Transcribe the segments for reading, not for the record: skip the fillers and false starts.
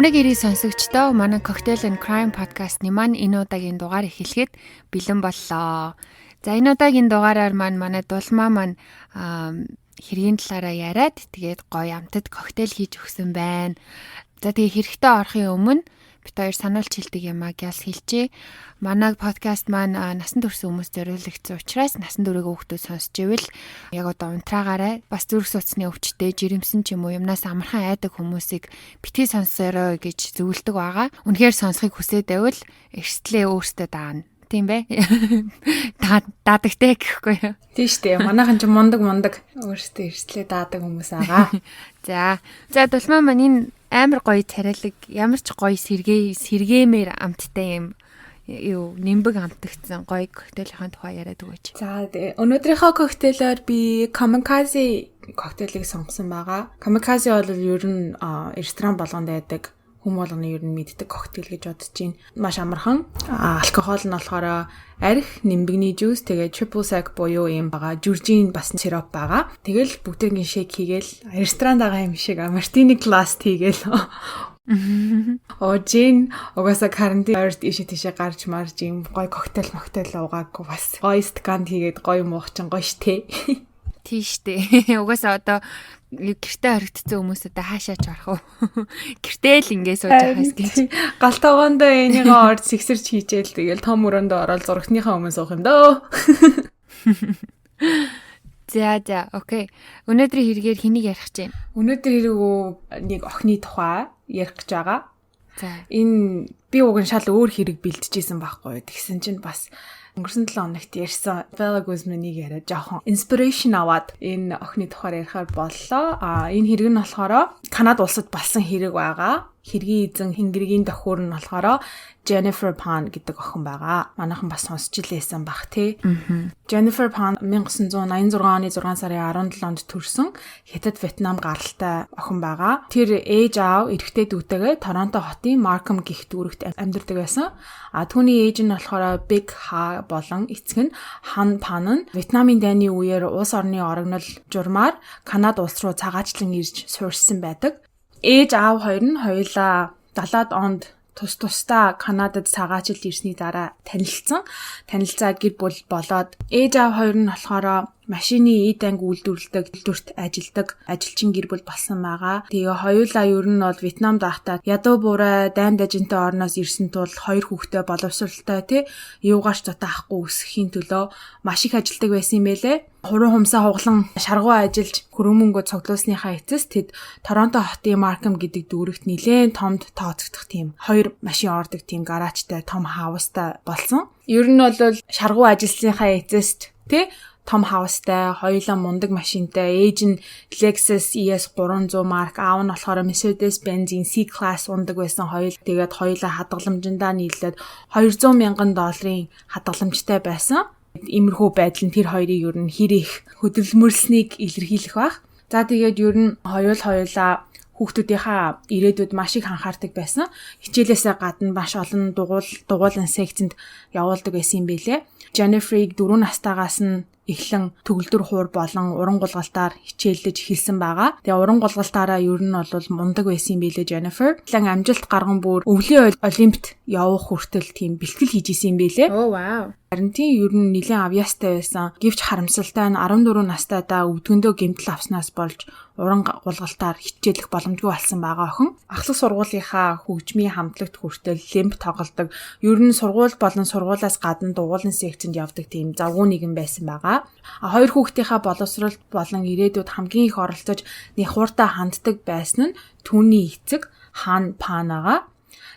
Амрыг ирээ сонсогчдоо манай Cocktail and Crime podcast-ны маань энэ удаагийн дугаар эхлэхэд бэлэн боллоо. За энэ удаагийн дугаараар манай дулмаа маань хэргийн талаараа яриад тэгээд гоё амтад коктейл хийж өгсөн байна. За тэгээ хэрэгтэй орохын өмнө бид хоёр сануулж хэлдэг юм аа гялс хэлчихье. Манай подкаст маань насан турш хүмүүс зориулагдсан учраас насан туршийн хүүхдүүд сонсч ивэл яг одоо унтраагаарай. Бас зүрх судасны өвчтэй, жирэмсэн ч юм уу юмнаас амархан айдаг хүмүүсийг битгий сонсорой гэж зөвлөдөг байгаа. Үнэхээр сонсохыг хүсээд байвал эрсдлээ өөртөө даана. Тийм бэ? Дадагтай гэхгүй юу? Тийм шүү дээ. Манайхан ч мундаг өөртөө эрсдлээ даадаг хүмүүс байгаа. За дулмаа маань энэ амар гоё царайлаг, ямар ч гоё сэргэмээр амттай юм юу нимбэг амтагдсан гоё коктейлийнхаа тухай яриад өгөөч. За өнөөдрийнхөө коктейлоор би Kamikaze коктейлийг сонгосон байгаа. Kamikaze бол ер нь ресторан болгонд байдаг хүм болгоны ер нь мэддэг коктейл гэж бодож байна. Маш амархан. Алкогол нь болохоор арх, нимбэгний жуус, тэгээ triple sec буюу юм байгаа. Жүржийн бас сироп байгаа. Тэгэл бүгдэрийн шейк хийгээл ресторанд байгаа юм шиг мартини гласс хийгээл. Жин угаасаа карантин орд ишээ гарч марж юм гоё коктейл уугаагүй бас гоё стакан хийгээд гоё муучин гоё штэ. Тийштэй. Угаасаа одоо гэртээ харагдсан хүмүүсээ хаашаач орох уу? Гэртээ л ингэ сууж байхаас гэж. Галтаагондоо энийгээ орд сэгсэрч хийжээл тэгэл том өрөөндөө ороод зурагтныхаа өмнө суух юм дөө. За окей. Өнөөдрийн хэрэгээр хэнийг ярих гэж байна? Өнөөдөр хэрэгөө нэг охины тухай ярих гэж байгаа. За. Энэ би уг нь шал өөр хэрэг бэлтжижсэн байхгүй. Тэгсэн чинь бас өнгөрсөн 7 хоногт ярьсан Bella Guzman-ыг яриад жоохон inspiration аваад энэ охины тухайар ярихаар боллоо. Энэ хэрэг нь болохоор Канад улсад болсон хэрэг байгаа. Хэргийн эзэн Хингэргийн дохиур нь болохоор Jennifer Pan гэдэг охин байгаа. Манайхан бас сонсч илээсэн бах тий. Jennifer Pan 1986 оны 6 сарын 17-нд төрсөн Хятад Вьетнам гаралтай охин байгаа. Тэр ээж аав эрэгтэй дүүтэйгээ Торонто хотын Markham гэх дүүрэгт амьдардаг байсан. Түүний ээж нь болохоор Big Ha болон эцэг нь Han Pan нь Вьетнамын дайны үеэр улс орны орогнол журмаар Канад улс руу цагаачлан ирж суурьсан байдаг. Ээж аав хоёр нь хоёулаа 70-ад онд тусдаа Канадад цагаачлалд ирсний дараа танилцсан. Танилцаад гэр бүл болоод ээж аав хоёр нь болохоор машины эд анги үйлдвэрлэдэг, үйлдвэрт ажилладаг ажилчин гэр бүл болсон байгаа. Тэгээ хоёулаа ер нь бол Вьетнамд байхдаа ядуу буурай дайнд дажинтай орноос ирсэн тул хоёр хүүхдээ боловсралтай тий юугаарч дутаахгүй өсөхийн төлөө маш их ажилладаг байсан юм байлээ. Хуруу хумсаа хуглан шаргуу ажиллаж хөрөмөнгө цуглуулсныхаа эцэс тэд Торонто хотын Markham гэдэг дүүрэгт нэлээд томд тооцогдох тийм хоёр машин ордог тийм гаражтай том хаустай болсон. Ер нь бол шаргуу ажилласныхаа эцэс тий том хаустай, хоёулаа мундаг машинтай, ээж нь Lexus ES 300 марк, аав нь болохоор Mercedes-Benz C-Class ундаг байсан хоёул. Тэгээд хоёулаа хадгаламжиндаа нийлээд $200,000 хадгаламжтай байсан. Иймэрхүү байдал нь тэр хоёрыг ер нь хэр их хөдөлмөрлснийг илэрхийлэх баг. За тэгээд ер нь хоёулаа хүүхдүүдийнхаа ирээдүйд маш их анхаардаг байсан. Хичээлээсээ гадна маш олон дугуулan секцэнд явуулдаг байсан юм билэ. Jennifer-ыг 4 настайгаас нь эхлэн төгөлдөр хуур болон уран гулгалтаар хичээлдэж эхэлсэн байгаа. Тэгээ уран гулгалтаараа ер нь бол мундаг байсан юм билэ Jennifer. Лан амжилт гарган бүр өвлийн олимпиад явах хүртэл тийм бэлтгэл хийж исэн юм билэ. Oh wow. Харин тийм ер нь нэлээд авьяастай байсан. Гэвч харамсалтай нь 14 настайдаа өвдгөндөө гэмтэл авснаас болж уран гулгалтаар хичээлэх боломжгүй болсон байгаа охин. Ахлах сургуулийнхаа хөгжмийн хамтлагт хүртэл лимб тоглодог. Ер нь сургууль болон сургуулиас гадна дугуулan секцэнд явдаг тийм завгүй нэгэн байсан байгаа. Хоёр хүүхдийнхаа боловсролт болон ирээдүйд хамгийн их оролцож нихууртаа ханддаг байсан нь түүний эцэг Han Pan байгаа.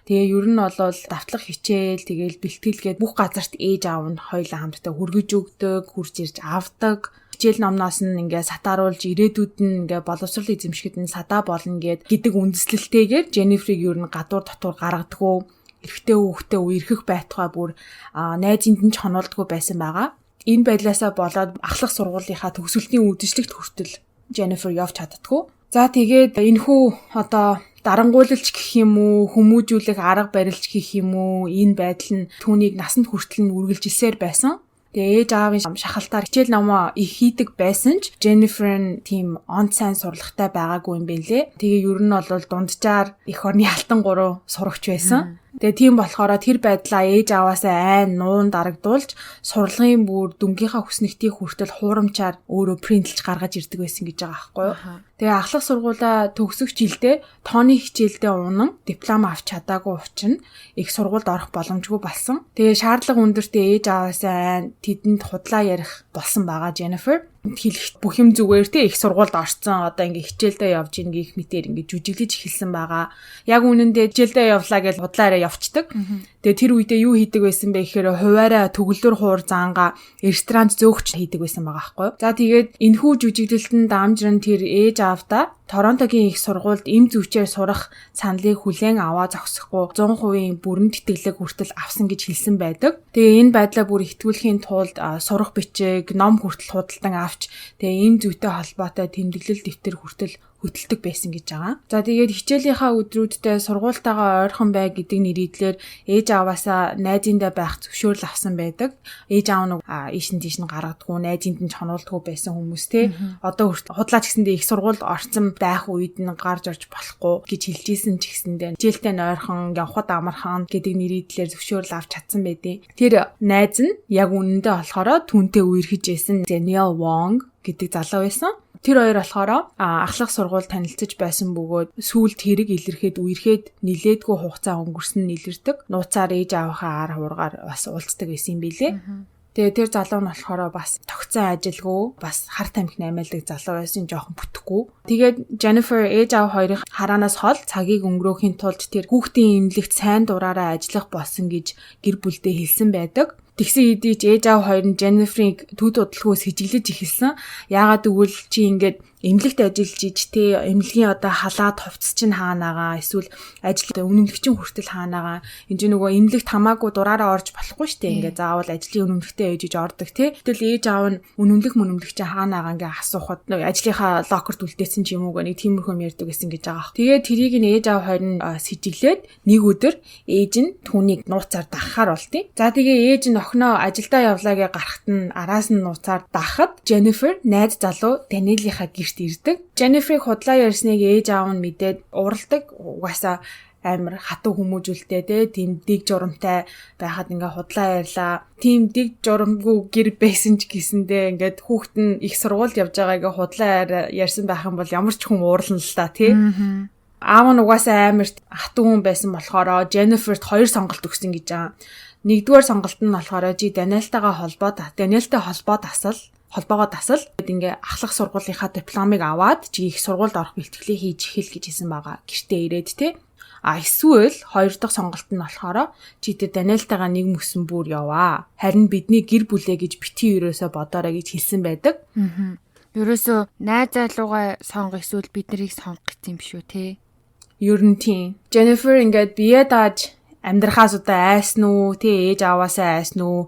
Тэгээ ер нь бол давтлах хичээл тэгээл бэлтгэлгээд бүх газарт ээж аав нь хоёулаа хамтдаа хүргэж өгдөг, хурж ирж авдаг. Хичээл номноос нь ингээ сатааруулж ирээдүйд нь ингээ боловсрол эзэмшгэд нь садаа болно гэдэг үндэслэлтэйгээр Jennifer-ыг ер нь гадуур дотор гаргадаггүй, эрэгтэй хүүхдээ үерхэх байтугай бүр найзынд нь ч хонолдгүй байсан байгаа. Энэ байдлаасаа болоод ахлах сургуулийнхаа төгсөлтийн үдшилтэд хүртэл Jennifer явж чаддаггүй. За тэгээд энэхүү одоо дарангуйлалч гэх юм уу, хүмүүжүүлэх арга барилч гэх юм уу, энэ байдал нь түүнийг насанд хүртэл нь үргэлжилсээр байсан. Тэгээ ээж аавын шахалтаар хичээл номоо их хийдэг байсан ч Jennifer нь тийм онц сайн сурлагатай байгаагүй юм бэлээ. Тэгээ ер нь бол дунджаар эх орны алтан гурав сурагч байсан. Тэгээ тийм болохоор тэр байдлаа ээж аваасаа айн нуун дарагдуулж сурлагын бүр дүнгийнхаа хүснэгтийг хүртэл хуурамчаар өөрөө принтлж гаргаж ирдэг байсан гэж байгаа байхгүй юу. Тэгээ ахлах сургуулаа төгсөх жилдээ тооны хичээлдээ унан диплом авч чадаагүй учраас их сургуульд орох боломжгүй болсон. Тэгээ шаардлага өндөртэй ээж аваасаа айн тэдэнд худлаа ярих болсон байгаа Jennifer. Хэлэх бүх юм зүгээр те их сургуульд орцсон одоо ингээ хичээлдээ явж ийн гэх мэтээр ингээ жүжиглэж эхэлсэн байгаа. Яг үнэндээ хичээлдээ явлаа гэж худлаараа явцдаг. Тэгээ тэр үедээ юу хийдэг байсан бэ гэхээр хуваараа төгөлдөр хуур заанга ресторан зөөгч хийдэг байсан байгаа байхгүй юу. За тэгээд энэхүү жүжиглэлтэн дамжран тэр ээж аавда Торонтогийн их сургуульд эм зүвчээр сурах саналыг хүлээн аваа зогсохгүй 100% бүрэн тэтгэлэг хүртэл авсан гэж хэлсэн байдаг. Тэгээ энэ байдлаа бүр ихтгүүлэхийн тулд сурах бичиг, ном хүртэл худалдан авч тэгээ энэ зүйтэй холбоотой тэмдэглэл дэвтэр хүртэл хөдөлдөг байсан гэж байгаа. За тэгээд хичээлийнхаа өдрүүддээ сургуультайгаа ойрхон бай гэдэг нэрийдлэр ээж аваасаа найзындаа байх зөвшөөрөл авсан байдаг. Ээж аав нь ийшин тийш нь гаргадаггүй, найзынд нь чонуулдаггүй байсан хүмүүс те. Одоо худлаач гэсэндээ их сургуульд орсон байх үед нь гарч орж болохгүй гэж хэлжсэн ч гэсэндээ хичээлтэй ойрхон явхад амархан гэдэг нэрийдлэр зөвшөөрөл авч чадсан байдیں۔ Тэр найз нь яг үнэндээ болохоор түүнтэй үерхэж байсан Danielle Wong гэдэг залуу байсан. Тэр хоёр болохоор ахлах сургууль танилцж байсан бөгөөд сүүлд хэрэг илэрхэд үерхэд нилээдгүй хугацаа өнгөрсөн нь илэрдэг. Нууцаар ээж аавынхаа ар хуургаар бас уулздаг байсан юм билээ. Тэгээ тэр залуу нь болохоор бас тогтсон ажилгүй, бас хар тамхи наймаалдаг залуу байсан, жоохон бүтэхгүй. Тэгээд Jennifer ээж аав хоёрын хараанаас хол цагийг өнгөрөөхийн тулд тэр хүүхдийн эмнэлэгт сайн дураараа ажиллах болсон гэж гэр бүлдээ хэлсэн байдаг. Тэгсэн хэдий ч ээж аав хоёр нь Jennifer-ийг төд удалгүйс хичиглэж эхэлсэн. Яагаад гэвэл чи ингээд эмнэлэгт ажиллаж иж те эмнэлгийн одоо халаад хувцс чинь хаанаага эсвэл ажил үнэмлэгчин хүртэл хаанаага энэ ч нөгөө эмнэлэгт хамаагүй дураараа орж болохгүй штэ ингээд заавал ажлын үнэмлэгтээ ээж ордог те тэгэл ээж аав нь үнэмлэг чинь хаанаага ингээд асуухад ажлынхаа локерт үлдээсэн ч юм уу нэг тиймэрхүү ярьдаг гэсэн гэж байгаа. Тэгээд тэрийг нь ээж аав хоёр нь сэжиглээд нэг өдөр ээж нь түүнийг нууцаар дагахаар болтыг. За тэгээ ээж нь охиноо ажилдаа явлаа гэж гарахт нь араас нь нууцаар дагахад Jennifer найз залуу Danielle-ийнхаа ирдэг. Jennifer-ийг худлаа ярьсныг ээж аав нь мэдээд уралдаг. Угаасаа амар хатуу хүмүүжүүлтэй те тийм дэг журамтай байхад ингээ худлаа ярьлаа. Тийм дэг журамгүй гэр байсан ч гэсэндээ ингээд хүүхэд нь их сургуульд явж байгаагаа худлаа ярьсан байх юм бол ямар ч хүн уурлана л та тий. Аав нь угаасаа амар хатуу хүн байсан болохоор Jennifer-т 2 сонголт өгсөн гэж байгаа. Нэгдүгээр сонголт нь болохоор Danielle-тайгаа холбоогоо дасал ингээ ахлах сургуулийнхаа дипломыг аваад чи их сургуульд орох бэлтгэлээ хийж эхэл гэж хэлсэн байгаа. Гэртээ ирээд те. Эсвэл хоёр дахь сонголт нь болохоор чи тэр Danielle-тайгаа нэг мөсөн бүр яваа. Харин бидний гэр бүлээ гэж битгий ерөөсө бодоорой гэж хэлсэн байдаг. Ерөөсө найз залуугаа сонгох эсвэл бид нарыг сонгох гэсэн юм шүү те. Ер нь тийм. Jennifer ингээд бие дааж амьдрахаас удаа айсан уу, тий ээж аваасаа айсан уу,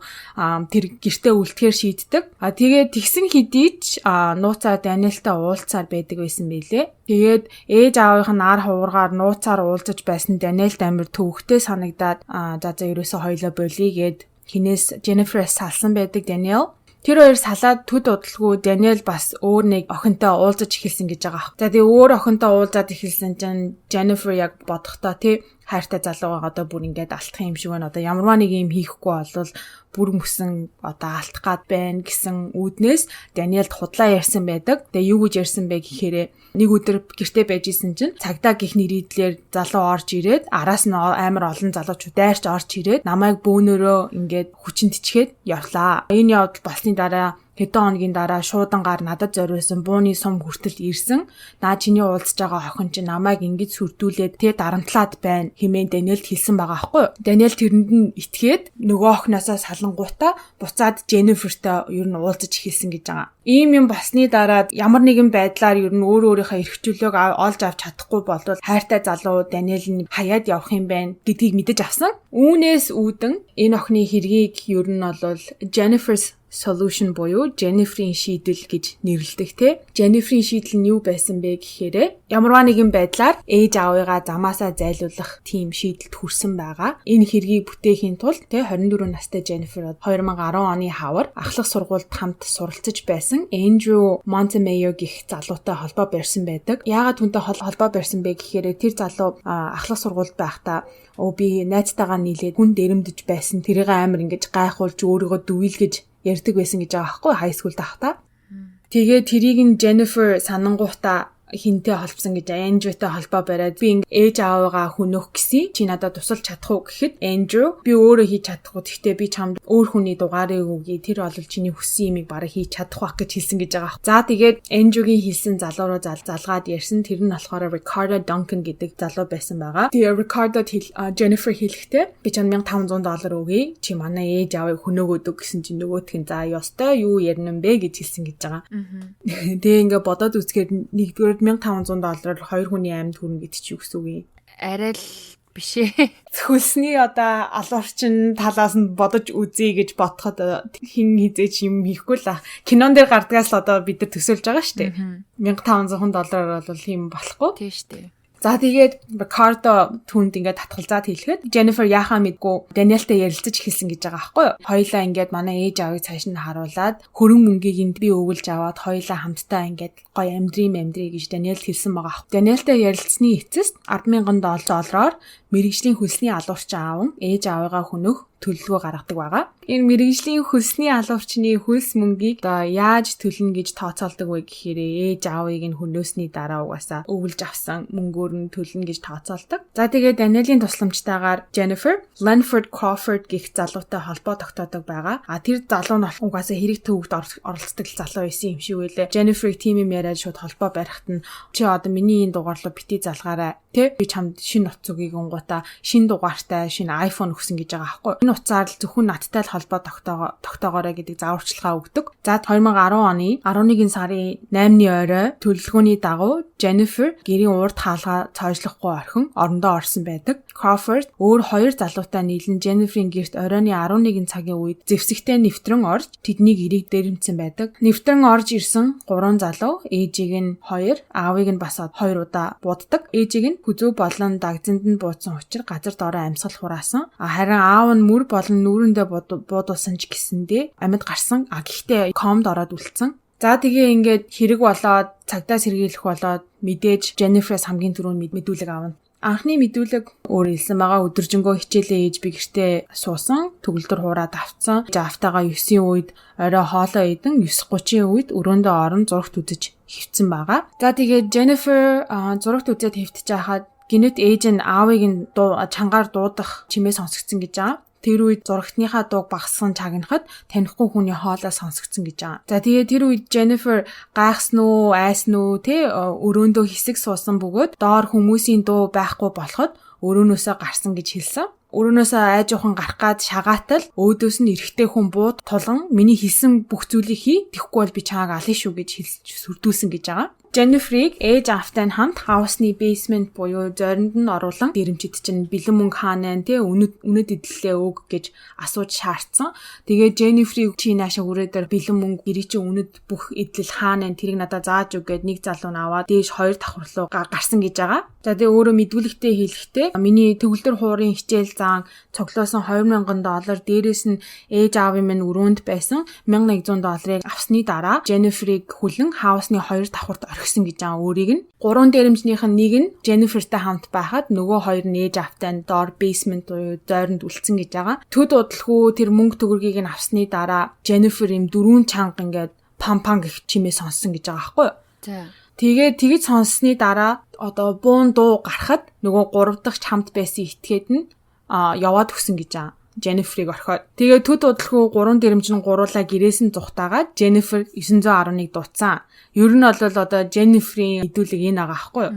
тэр гэртээ үлдэхээр шийддэг. Тэгээд тэгсэн хэдий ч нууцаар Danielle-тай уулзаар байдаг байсан байлээ. Тэгээд ээж аавынх нь ар хуургаар нууцаар уулзаж байсан Danielle амир төвөгтэй санагдаад за ерөөсөө хоёлоо болигээд хинээс Jennifer-ээс салсан байдаг Danielle. Тэр хоёр салаад төд удалгүй Danielle бас өөр нэг охинтой уулзаж эхэлсэн гэж байгаа. За тэгээ өөр охинтой уулзаад эхэлсэн чинь Jennifer яг бодохдоо тий хайртай залуугаа одоо бүр ингээд алдах юм шиг байна. Одоо ямарваа нэг юм хийхгүй болвол бүр мөсөн одоо алдах гад байна гэсэн үүднээс Danielle худлаа ярьсан байдаг. Тэгээ юу гэж ярьсан бэ гэхээр нэг өдөр гэртээ байж исэн чинь цагдаа гих нэрийдлэр залуу орж ирээд араас нь амар олон залуучууд дайрч орж ирээд намайг бөөнөрөө ингээд хүчинтчгээд явлаа. Энэ явдал болсны дараа хэдэн хоногийн дараа шуудангаар надад зориулсан бууны сум хүртэл ирсэн. Наа чиний уулзж байгаа охин чинь намайг ингэж сүрдүүлээд тэ дарамтлаад байна хэмээн Danielle хэлсэн байгаа аахгүй юу. Danielle тэрэнд нь итгээд нөгөө охиноосоо салангуудаа буцаад Jennifer-тай ер нь уулзаж эхэлсэн гэж байгаа. Ийм юм болсны дараа ямар нэгэн байдлаар ер нь өөрийнхөө эрхчлөлөг олж авч чадахгүй болвол хайртай залуу Даниэл нь хаяад явах юм байна гэдгийг мэдэж авсан. Үүнээс үүдэн энэ охины хэргийг ер нь бол Jennifer's solution буюу Jennifer-ийн шийдэл гэж нэрлэдэг те. Jennifer-ийн шийдэл нь юу байсан бэ гэхээр ямарваа нэгэн байдлаар ээж аавыгаа замаасаа зайлуулах тийм шийдэлд хүрсэн байгаа. Энэ хэргийг бүтээхийн тулд те 24 настай Jennifer 2010 оны хавар ахлах сургуульд хамт суралцж байсан Andrew Montemayor гэх залуутай холбоо барьсан байдаг. Яагаад түүнтэй холбоо барьсан бэ гэхээр тэр залуу ахлах сургуульд байхдаа би найзтайгаа нийлээд хүн дэрэмдэж байсан. Тэрийг амар ингэж гайхуулж өөрийгөө дүйлгэж ярьдаг байсан гэж байгаа байхгүй high school тахта. Тэгээ тэрийг нь Jennifer санангуйта хинтээ холбосон гэж Andrew-тай холбоо бариад би ээж аавыгаа хөнөх гэсэн чи надад тусалж чадах уу гэхэд Andrew би өөрөө хийж чадахгүй гэхдээ би чамд өөр хүний дугаарыг өгье тэр бол чиний хүссэн юмыг бараг хийж чадах байх гэж хэлсэн гэж байгаа. За тэгээд Andrew-гийн хэлсэн залуу руу залгаад ярьсан тэр нь болохоор Ricardo Duncan гэдэг залуу байсан байгаа. Тэгээ Ricardo Jennifer хэлэхдээ би чамд $1,500 өгье чи манай ээж аавыг хөнөөгөөдөг гэсэн чинь нөгөөтх нь за ёстой юу ярина юм бэ гэж хэлсэн гэж байгаа. Тэгээ ингээ бодоод үзэхээр нэгдүгээр $1,500-аар хоёр хүний амьд хүрнэ гэдэг чи юу гэсэн үг юм? Арай л биш ээ. Хөлсний одоо алуурчин талаас нь бодож үзье гэж бодоход хин хизээч юм хийхгүй л кинон дээр гардгаас л одоо бид нар төсөөлж байгаа шүү дээ. $1,500 бол юм болохгүй. Тийм шүү дээ. За тэгээд Ricardo түүнд ингээд татгалзаад хэлэхэд Jennifer яхаа мэдгүй Danielтэй ярилцаж эхэлсэн гэж байгаа байхгүй юу? Хоёлаа ингээд манай ээж аавыг цааш нь харуулад хөрөн мөнгийг энд би өгүүлж аваад хоёлаа хамтдаа ингээд гоё амьдрий гэж Daniel хэлсэн байгаа. Danielтэй ярилцсны эцэст $10,000 мэргэжлийн хөлсний алуурчин аавн ээж аавыгаа хөнөх төлөлгөө гаргадаг байгаа. Энэ мэргэжлийн хөлсний алуурчны хөлс мөнгийг одоо яаж төлнө гэж тооцоолдог вэ гэхээр ээж аавыг нь хөнөөсний дараа угаасаа өвлж авсан мөнгөөр нь төлнө гэж тооцоолдог. За тэгээд Daniel-ийн тусламжтайгаар Jennifer Lanford Crawford гэх залуутай холбоо тогтоодог байгаа. Тэр залуу нь угаасаа хэрэг төвөгт оролцдог залуу байсан юм шиг байлээ. Jennifer-ийг тийм юм яриад шууд холбоо барихад нь чи одоо миний энэ дугаар руу бити залгаарай. Тэ би чамд шинэ утас өгье гингуудаа шинэ дугаартай шинэ iPhone өгсөн гэж байгаа байхгүй. Энэ утсаар л зөвхөн надтай л холбоо тогтоогоорой гэдэг зааварчилгаа өгдөг. За 2010 оны 11 сарын 8-ны орой төлөвлөгөөний дагуу Jennifer гэрийн урд хаалгаа цоожлохгүй орхин орондоо орсон байдаг. Crawford өөр хоёр залуутай нийлэн Jennifer-ийн гэрт оройны 11 цагийн үед зэвсэгтэй нэвтрэн орж тэднийг эрийг дээрэмдсэн байдаг. Нэвтрэн орж ирсэн 3 залуу ээжийг нь 2, аавыг нь бас 2 удаа буддаг. Ээжийг нь хүзүү болон дагзанд нь буудсан учраас газар доороо амьсгал хураасан. Харин аав нь мөр болон нүүрэндээ буудуулсан ч гэсэндээ амьд гарсан. Гэхдээ комд ороод үлдсэн. За тэгээ ингээд хэрэг болоод цагдаа сэргийлэх болоод мэдээж Jennifer-с хамгийн түрүүнд мэдүүлэг авна. Анхны мэдүүлэг өөр хэлсэн байгаа өдөржингөө хичээлээ ээж би гэртээ суусан, төгөлдөр хуураад авцсан. Автагаа 9-ийн үед орой хоолоо идэн 9:30-ийн үед өрөөндөө орон зурагт үзэж хэвцсэн байгаа. За тэгээд Jennifer зурагт үзээд хэвтэж байхад гинэт ээж нь аавыг нь чангаар дуудах чимээ сонсгдсон гэж байгаа. Тэр үед зурагтныхаа дууг багасган чагнахад танихгүй хүний хоолой сонсгдсон гэж байгаа. За тэгээд тэр үед Jennifer гайхсан уу, айсан уу, өрөөндөө хэсэг суусан бөгөөд доор хүмүүсийн дуу байхгүй болоход өрөөнөөсөө гарсан гэж хэлсэн. Өрөөнөөсөө айж ухаан гарах гад шагаатал өөдөөс нь эрэгтэй хүн бууд тулган миний хийсэн бүх зүйлийг хий. Тэхгүй бол би чааг алын шүү гэж хэлж сүрдүүлсэн гэж байгаа. Jennifer-ийг ээж автай хамт хаусны basement буюу зоринд нь оруулан дэрэмчид чинь бэлэн мөнгө хаана үнэт эдлээ өг гэж асууж шаардсан. Тэгээд Jennifer-ийг чи нааша хүрээдэр бэлэн мөнгө гэрээ чи үнэт бүх эдлэл хаана тэрийг надад зааж өг гэд нэг залуу нь аваад дээш 2 давхар руу гарсан гэж байгаа. За тэгээ өөрөө мэдүүлэгтээ хэлэхдээ миний төгөлдөр хуурын хичээл зан цоглоосон $2,000 дээрээс нь ээж аавын минь өрөөнд байсан $1,100-ыг авсны дараа Jennifer-ийг хүлэн хаусны 2 давхарт орхисон гэж байгаа өөрийг нь. 3 дээрэмжнийх нь нэг нь Jennifer-тай хамт байхад нөгөө 2 нь ээж аавтай нь доор basement буюу зойронд үлдсэн гэж байгаа. Төд удалгүй тэр мөнгө төгрөгийг нь авсны дараа Jennifer им 4 чанга ингээд пампан гэх чимээ сонссон гэж байгаа байхгүй юу? За. Тэгээд тэгж сонссны дараа одоо буун дуу гарахад нөгөө 3 дахь хамт байсан этгээд нь яваад өгсөн гэж байгаа. Jennifer-ийг орхиод. Тэгээ төд удалгүй 3 дэрэмж нь гуруулаа гэрээс нь зүхтаагаад Jennifer 911 дуудсан. Ер нь бол одоо Jennifer-ийн мэдүүлэг энэ байгаа байхгүй юу?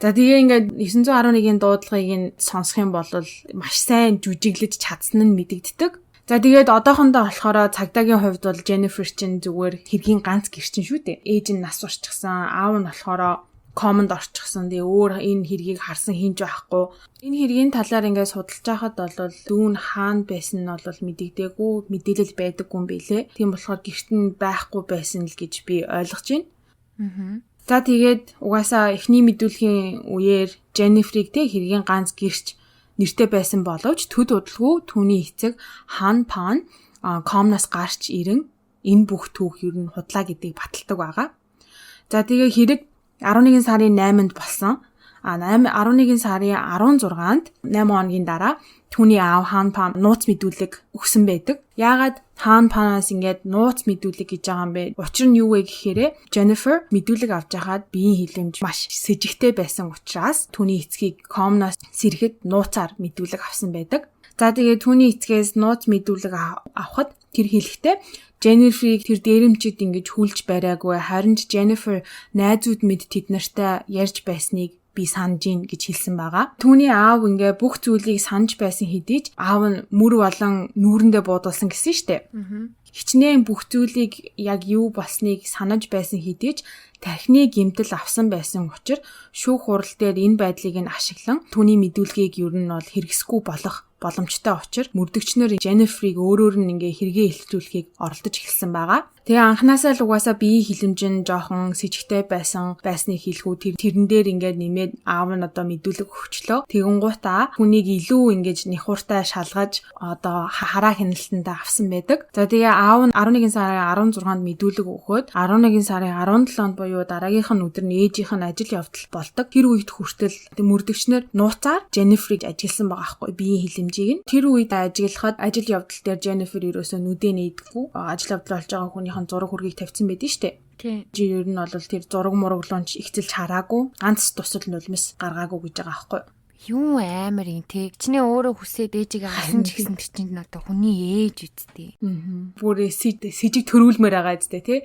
За тэгээ ингээд 911-ийн дуудлагыг нь сонсох юм бол маш сайн жүжиглэж чадсан нь мэдэгддэг. За тэгээд одоохондоо болохоор цагдаагийн хувьд бол Jennifer чинь зүгээр хэргийн ганц гэрчин шүү дээ. Ээж нь нас урчихсан, аав нь болохоор комонд орчихсон. Тэгээ өөр энэ хэргийг харсан хинж байхгүй. Энэ хэргийн талаар ингээд судалж байхад бол дүүн хаана байсан нь бол мэдэгдээгүй, мэдээлэл байдаггүй юм билэ. Тийм болохоор гэрт нь байхгүй байсан л гэж би ойлгож байна. За тэгээд угаасаа эхний мэдүүлгийн үеэр Jennifer-ийг те хэргийн ганц гэрч нэртэй байсан боловч төд удалгүй түүний эцэг Han Pan комноос гарч ирэн энэ бүх түүх ер нь худлаа гэдгийг баталдаг байгаа. За тэгээ хэрэг 11 сарын 8-нд болсон. 11 сарын 16-нд 8 хоногийн дараа түүний аав Han Pan нууц мэдүүлэг өгсөн байдаг. Яагаад Han Pan-аас ингээд нууц мэдүүлэг гэж байгаа юм бэ? Учир нь юу вэ гэхээр Jennifer мэдүүлэг авч байхад биеийн хилэмж маш с ิจ гтэй байсан учраас түүний эцгийг комноос сэрхэд нууцаар мэдүүлэг авсан байдаг. За тэгээ түүний эцгээс нууц мэдүүлэг авахад тэр хэлэхдээ Jennifer-ийг тэр дээрэмчид ингэж хүлж бариагүй, харин Jennifer найзууд мэд тэд нартай ярьж байсныг би санаж ийн гэж хэлсэн байгаа. Түүний аав ингээ бүх зүйлийг санаж байсан хэдий ч аав нь мөр болон нүүрэндээ буудуулсан гэсэн штэ. Хичнээн бүх зүйлийг яг юу болсныг санаж байсан хэдий ч тархины гэмтэл авсан байсан учраас шүүх хурал дээр энэ байдлыг нь ашиглан түүний мэдүүлгийг ер нь бол хэрэгсэхгүй болох боломжтой учраас мөрдөгчнөр Jennifer-ийг өөрөөр нь ингээ хэрэгээ илэрхийлэхийг оролдож эхэлсэн байгаа. Тэгээ анханасаа л угаасаа биеийн хилэмжин жоохон с ิจ гтэй байсныг хэлэхүү тэрэн дээр ингээд нэмээд аав нь одоо мэдүүлэг өгчлөө. Тэгэнгуутаа хүнийг илүү ингэж нэхуртай шалгаж одоо хараа хяналтандаа авсан байдаг. За тэгээ аав нь 11 сарын 16-нд мэдүүлэг өгөхөд 11 сарын 17-нд буюу дараагийнх нь өдөр нь ээжийнх нь ажил явдал болдог. Тэр үед хүртэл мөрдөгчнөр нууцаар Jennifer-ийг ажигласан байгаа байхгүй биеийн хилэмжийг нь. Тэр үед ажиглахад ажил явдал дээр Jennifer ерөөсөө нүдээ нээдэггүй. Ажил явдал болж байгаа хүнийхэн зураг хүргийг тавьсан байдэн штэ. Тийм. Ер нь бол тэр зураг мураглуунч ихцэлж хараагүй, ганц тусал нулимс гаргаагүй гэж байгаа байхгүй. Юу амар юм те. Чиний өөрөө хүсээд ээжигээ хасан ч гэсэн чинь одоо хүний ээж үсттэй. Бүрээ сэжиг төрүүлмээр байгаа үсттэй те.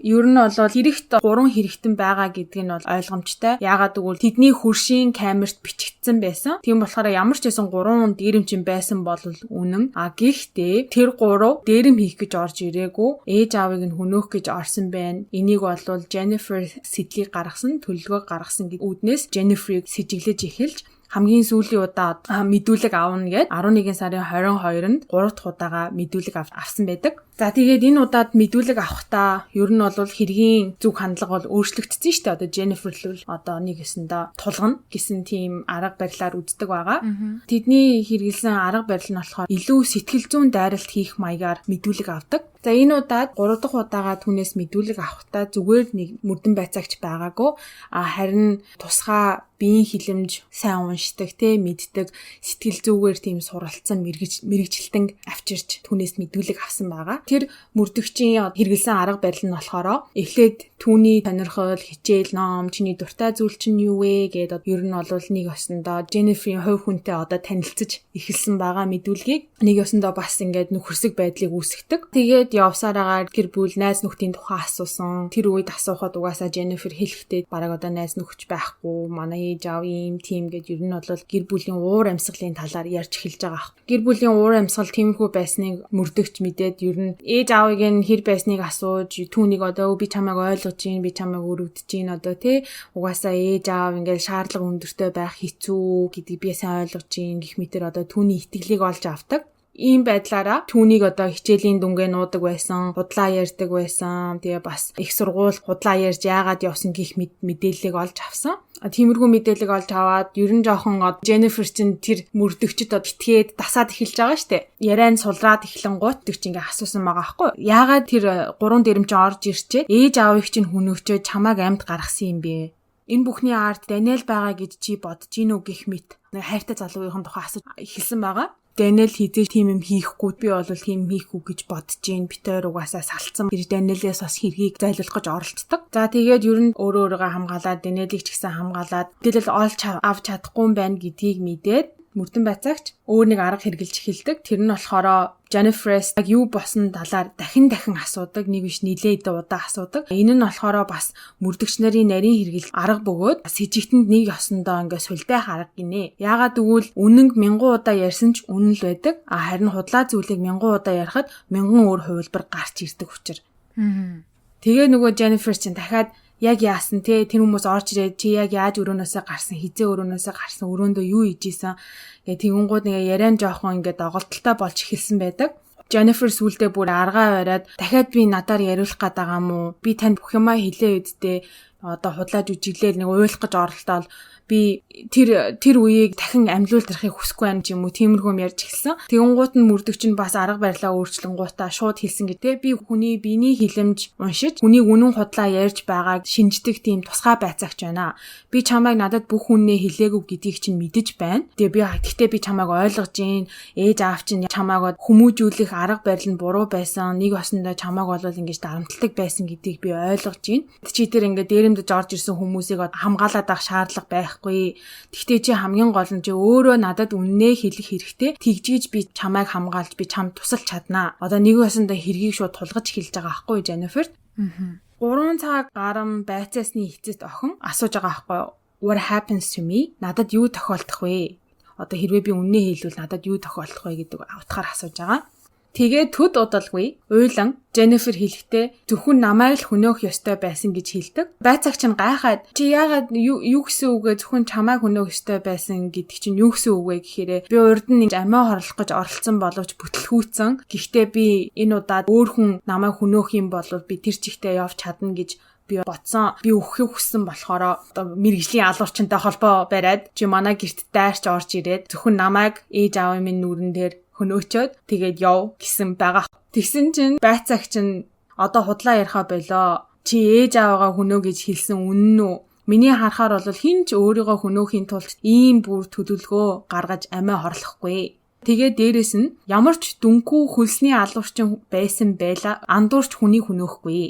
Ер нь бол хэрэгт 3 хэрэгтэн байгаа гэдг нь бол ойлгомжтой. Яагаад гэвэл тэдний хөршийн камерт бичигдсэн байсан. Тийм болохоор ямар ч байсан 3 дээрэмчин байсан бол үнэн. Гэхдээ тэр 3 дээрэм хийх гэж орж ирээгүй. Ээж аавыг нь хөнөөх гэж орсон байна. Энийг бол Jennifer сэтлийг гаргасан, төлөлгөө гаргасан гэдэг үүднээс Jennifer-ийг сэжиглэж хамгийн сүүлийн удаа мэдүүлэг авна гэд 11 сарын 22-нд 3 дахь удаага мэдүүлэг авсан байдаг. За тэгээд энэ удаад мэдүүлэг авахдаа ер нь бол хэргийн зүг хандлага бол өөрчлөгдсөн шүү дээ. Одоо Jennifer л одоо нэг гэсэндээ тулгана гэсэн тийм арга барилаар үздэг байгаа. Тэдний хэрэгэлсэн арга барил нь болохоор илүү сэтгэл зүйн дайралт хийх маягаар мэдүүлэг авдаг. За энэ удаад 3 дахь удаага түүнээс мэдүүлэг авахдаа зүгээр нэг мөрдөн байцаагч байгаагүй. Харин тусгай биеийн хилэмж сайн уншдаг, мэддэг, сэтгэл зүгээр тийм суралцсан мэрэгжилтэн авчирч түүнээс мэдүүлэг авсан байгаа. Тэр мөрдөгчийн хэрэгэлсэн арга барил нь болохоор эхлээд түүний сонирхол, хичээл, ном, чиний дуртай зүйл чинь юу вэ гэдэг ер нь бол нэг осондоо Jennifer-ийн хувь хүнтэй одоо танилцж эхэлсэн байгаа мэдүүлгийг нэг осондоо бас ингээд нөхөрсөг байдлыг үүсгдэг. Тэгээд явсараагаар гэр бүл найз нөхдийн тухай асуусан. Тэр үед асуухад угаасаа Jennifer хэлэхдээ бараг одоо найз нөхч байхгүй, манай ээж аав ийм тийм гэж ер нь бол гэр бүлийн уур амьсгалын талаар ярьж эхэлж байгаа. Гэр бүлийн уур амьсгал тиймэрхүү байсныг мөрдөгч мэдээд ер нь ээж аавыг нь хэр байсныг асууж түүнийг одоо би чамайг ойлгож гин, би чамайг өрөвдөж гин одоо угаасаа ээж аав ингээд шаардлага өндөртэй байх хэцүү гэдгийг би сайн ойлгож гин гэх мэтэр одоо түүний итгэлийг олж авдаг. Ийм байдлаараа түүнийг одоо хичээлийн дүнгээ нуудаг байсан, худлаа ярьдаг байсан. Тэгээ бас их сургууль худлаа ярьж яагаад явсан гэх мэдээллийг олж авсан. Тиймэрхүү мэдээлэл олж аваад ер нь жоохон Jennifer чинь тэр мөрдөгчд итгээд дасаад эхэлж байгаа штэ. Яриан сулраад эхлэн гут гэж ингээ асуусан байгаа байхгүй. Яагаад тэр 3 дэрэмчин орж ирчээ ээж аавыг чинь хүнөөчөө чамааг амьд гаргасан юм бэ? Энэ бүхний ард Daniel байгаа гэж чи бодож гинүү гэх мэт хайртай залуугийн тухай асууж эхэлсэн байгаа. Daniel хийдэг тийм юм хийхгүй би бол тийм хийхгүй гэж бодож гин. Би тэр угаасаа салцсан. Тэр Daniel-ээс бас хэргийг зайлуулах гэж оролцдог. За тэгээд ер нь өөрөө хамгаалаад Daniel-ийг ч гэсэн хамгаалаад мэдээлэл олж авч чадахгүй юм байна гэдгийг мэдээд мөрдөн байцаагч өөр нэг арга хэрглэж эхэлдэг. Тэр нь болохоор Jennifer-с яг юу босон талаар дахин асуудаг, нэг биш нилээд удаа асуудаг. Энэ нь болохоор бас мөрдөгч нарын нарийн хэрглэл арга бөгөөд с ижигтэнд нэг ёсондоо ингээд сулбайх арга гинэ. Яагаад гэвэл үнэнг 1000 удаа ярьсан ч үнэн л байдаг. Харин худлаа зүйлийг 1000 удаа ярихад 1000 өөр хувилбар гарч ирдэг учраас. Тэгээ нөгөө Jennifer чинь дахиад яг яасан те тэр хүмүүс орж ирээд чи яг яаж өрөөнөөсөө гарсан, хизээ өрөөнөөсөө гарсан, өрөөндөө юу хийжсэн гэ тэгэнгүүт нэг яриан жоохон ингээд доголдолтой болж эхэлсэн байдаг. Jennifer сүулдэ бүр аргаа бариад дахиад би надаар яриулах гээд байгаа юм уу? Би танд бүх юмаа хэлээ үсттэй. Одоо худлааж үжиглээл нэг уйлах гэж оролдоод би тэр үеийг дахин амьлуулахыг хүсэхгүй байна юм уу? Тиймэрхүү юм ярьж эхэлсэн. Тэгэнгუут нь мөрдөгч нь бас арга барилаа өөрчлөнгуудаа шууд хэлсэн гэдэг. Би хүний биений хилэмж уншиж, хүнийг үнэн худлаа ярьж байгааг шинждэг тийм тусгай байцаагч байна. Би чамайг надад бүх үннээ хэлээгүй гэдгийг чинь мэдэж байна. Гэхдээ би чамайг ойлгож гин. Ээж аав чинь чамайг хүмүүжүүлэх арга барил нь буруу байсан. Нэг осондоо чамайг болол ингэж дарамтлагдаг байсан гэдгийг би ойлгож гин. Чи тэр ингээд дээрэмдэж орж ирсэн хүмүүсийг хамгаалаад авах шаардлага байхгүй. Гэхдээ чи хамгийн гол нь чи өөрөө надад үннээ хэлэх хэрэгтэй. Тэгжиж би чамайг хамгаалж би чамд тусалж чаднаа. Одоо нэг осондоо хэргийг шууд тулгаж эхэлж байгаа байхгүй Jennifer. 3 цаг гарам байцаасны эцэст охин асууж байгаа байхгүй. What happens to me? Надад юу тохиолдох вэ? Одоо хэрвээ би үннээ хэлвэл надад юу тохиолдох вэ гэдэг утгаар асууж байгаа. Тэгээ төд удалгүй уйлан Jennifer хэлэхдээ зөвхөн намайг л хөнөөх ёстой байсан гэж хэлдэг. Байцаагч нь гайхаад чи яагаад юу гэсэн үг вэ? Зөвхөн чамайг хөнөөх ёстой байсан гэдэг чинь юу гэсэн үг вэ гэхээр би урд нь амиа хорлох гэж оролцсон боловч бүтлгүүцэн. Гэхдээ би энэ удаад өөр хүн намайг хөнөөх юм бол би тэр чигтээ явж чадна гэж би бодсон. Би өөхөх хүссэн болохоор мэрэгжлийн алуурчтай холбоо бариад чи манай гэрт дайрч орж ирээд зөвхөн намайг ээж аавын минь нүрэн дээр хөнөөчөөд тэгээд яв гэсэн байгаа. Тэгсэн чинь байцаагч нь одоо худлаа яриха болоо. Чи ээж аваагаа хөнөө гэж хэлсэн үнэн үү? Миний харахаар бол хинч өөрийгөө хөнөөхийн тулд ийм бүр төлөвлөгөө гаргаж амиа хорлохгүй. Тэгээд дээрэс нь ямар ч дүнхүү хөлсний алуурчин байсан байла андуурч хүнийг хөнөөхгүй.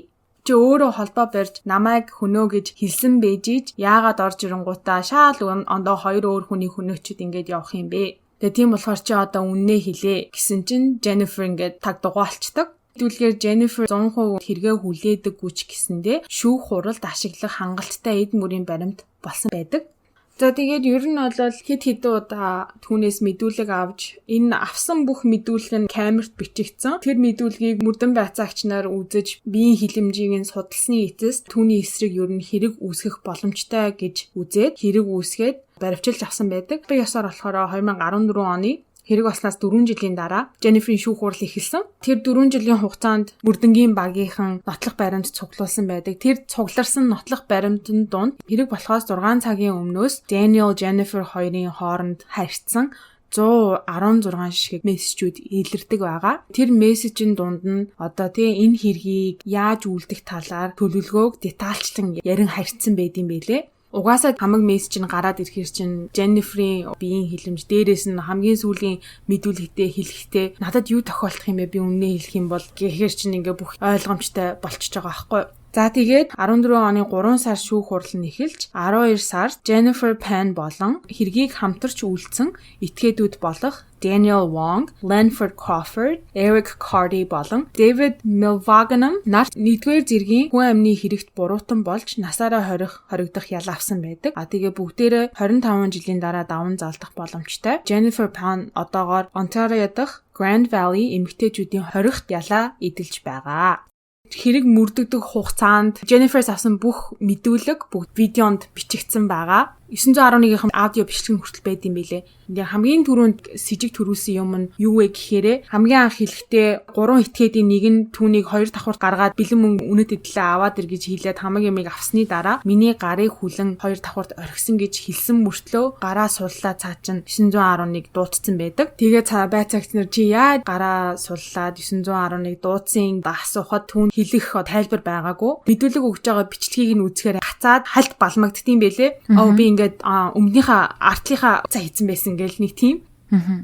Чи өөрөө холбоо барьж намайг хөнөө гэж хэлсэн бэжиж яагаад орж ирэнгуудаа шаал ондоо хоёр өөр хүний хөнөөчөд ингэж явах юм бэ? Тэгээ тийм болохоор чи одоо үннээ хэлээ гэсэн чинь Jennifer ингээд таг дугаалцдаг. Хэдүүлгээр Jennifer 100% хэрэгээ хүлээдэг гүч гэсэндээ шүүх хуралд ашиглах хангалттай эд мөрийн баримт болсон байдаг. За тэгээд ер нь бол хэд хэдэн удаа түүнээс мэдүүлэг авч энэ авсан бүх мэдүүлэг нь камерт бичигдсэн. Тэр мэдүүлгийг мөрдөн байцаагч нар үзэж биеийн хилэмжийг нь судалсны эцэст түүний эсрэг ер нь хэрэг үүсгэх боломжтой гэж үзээд хэрэг үүсгээд баривчилж авсан байдаг. Би ясаар болохоор 2014 оны хэрэг болснаас 4 жилийн дараа Jennifer-ийн шүүх хурал эхэлсэн. Тэр 4 жилийн хугацаанд мөрдөнгийн багийнхан нотлох баримт цуглуулсан байдаг. Тэр цугларсан нотлох баримтын дунд хэрэг болохоос 6 цагийн өмнөөс Daniel Jennifer хоёрын хооронд харьцсан 116 ширхэг мессежүүд илэрдэг байгаа. Тэр мессежийн дунд нь одоо энэ хэргийг яаж үлдэх талаар төлөвлөгөөг детальчлан ярин харьцсан байдсан байлээ. Угаасаа хамаг мессеж нь гараад ирэхэр чинь Jennifer-ийн биеийн хилэмж дээрээс нь хамгийн сүүлийн мэдүүлэгтээ хэлэхдээ надад юу тохиолдох юм бэ? Би үннээ хэлэх юм бол гэхээр чинь ингээ бүх ойлгомжтой болчихж байгаа байхгүй юу? За тэгээд 14 оны 3 сар шүүх хурал нь эхэлж 12 сард Jennifer Pan болон хэргийг хамтарч үйлдсэн этгээдүүд болох Daniel Wong, Lanford Crawford, Eric Carty болон David Milvaganam нарт 1-р зэргийн хүн амны хэрэгт буруутан болж насаараа хоригдох ял авсан байдаг. Тэгээ бүгдээрээ 25 жилийн дараа даван залдах боломжтой. Jennifer Pan одоогоор Ontario дахь Grand Valley эмэгтэйчүүдийн хоригт ялаа эдэлж байгаа. Хэрэг мөрдөгдөх хугацаанд Jennifer-с авсан бүх мэдүүлэг бүгд видеонд бичигдсэн байгаа. 911-ийн аудио бичлэг хүртэл байд юм билэ. Ингээ хамгийн түрүүнд сэжиг төрүүлсэн юм нь юу вэ гэхээр хамгийн анх хэлэхдээ 3 этгээдийн нэг нь түүнийг 2 давхурт гаргаад бэлэн мөнгө үнэт эдлээ аваад ир гэж хэлээд хамаг ямыг авсны дараа миний гарыг хүлэн 2 давхурт орхисон гэж хэлсэн мөртлөө гараа суллаа цаа чин 911 дуутсан байдаг. Тэгээ байцаагч нар чи яа гараа суллаад 911 дуутсан асуухад түүн хэлэх тайлбар байгаагүй. Мэдүүлэг өгж байгаа бичлэгийг нь үзэхээр гацаад хальт балмагддсан байлээ. Би ингээд өмнөхийнхаа артлынхаа цаа хийсэн байсан гэл нэг тийм.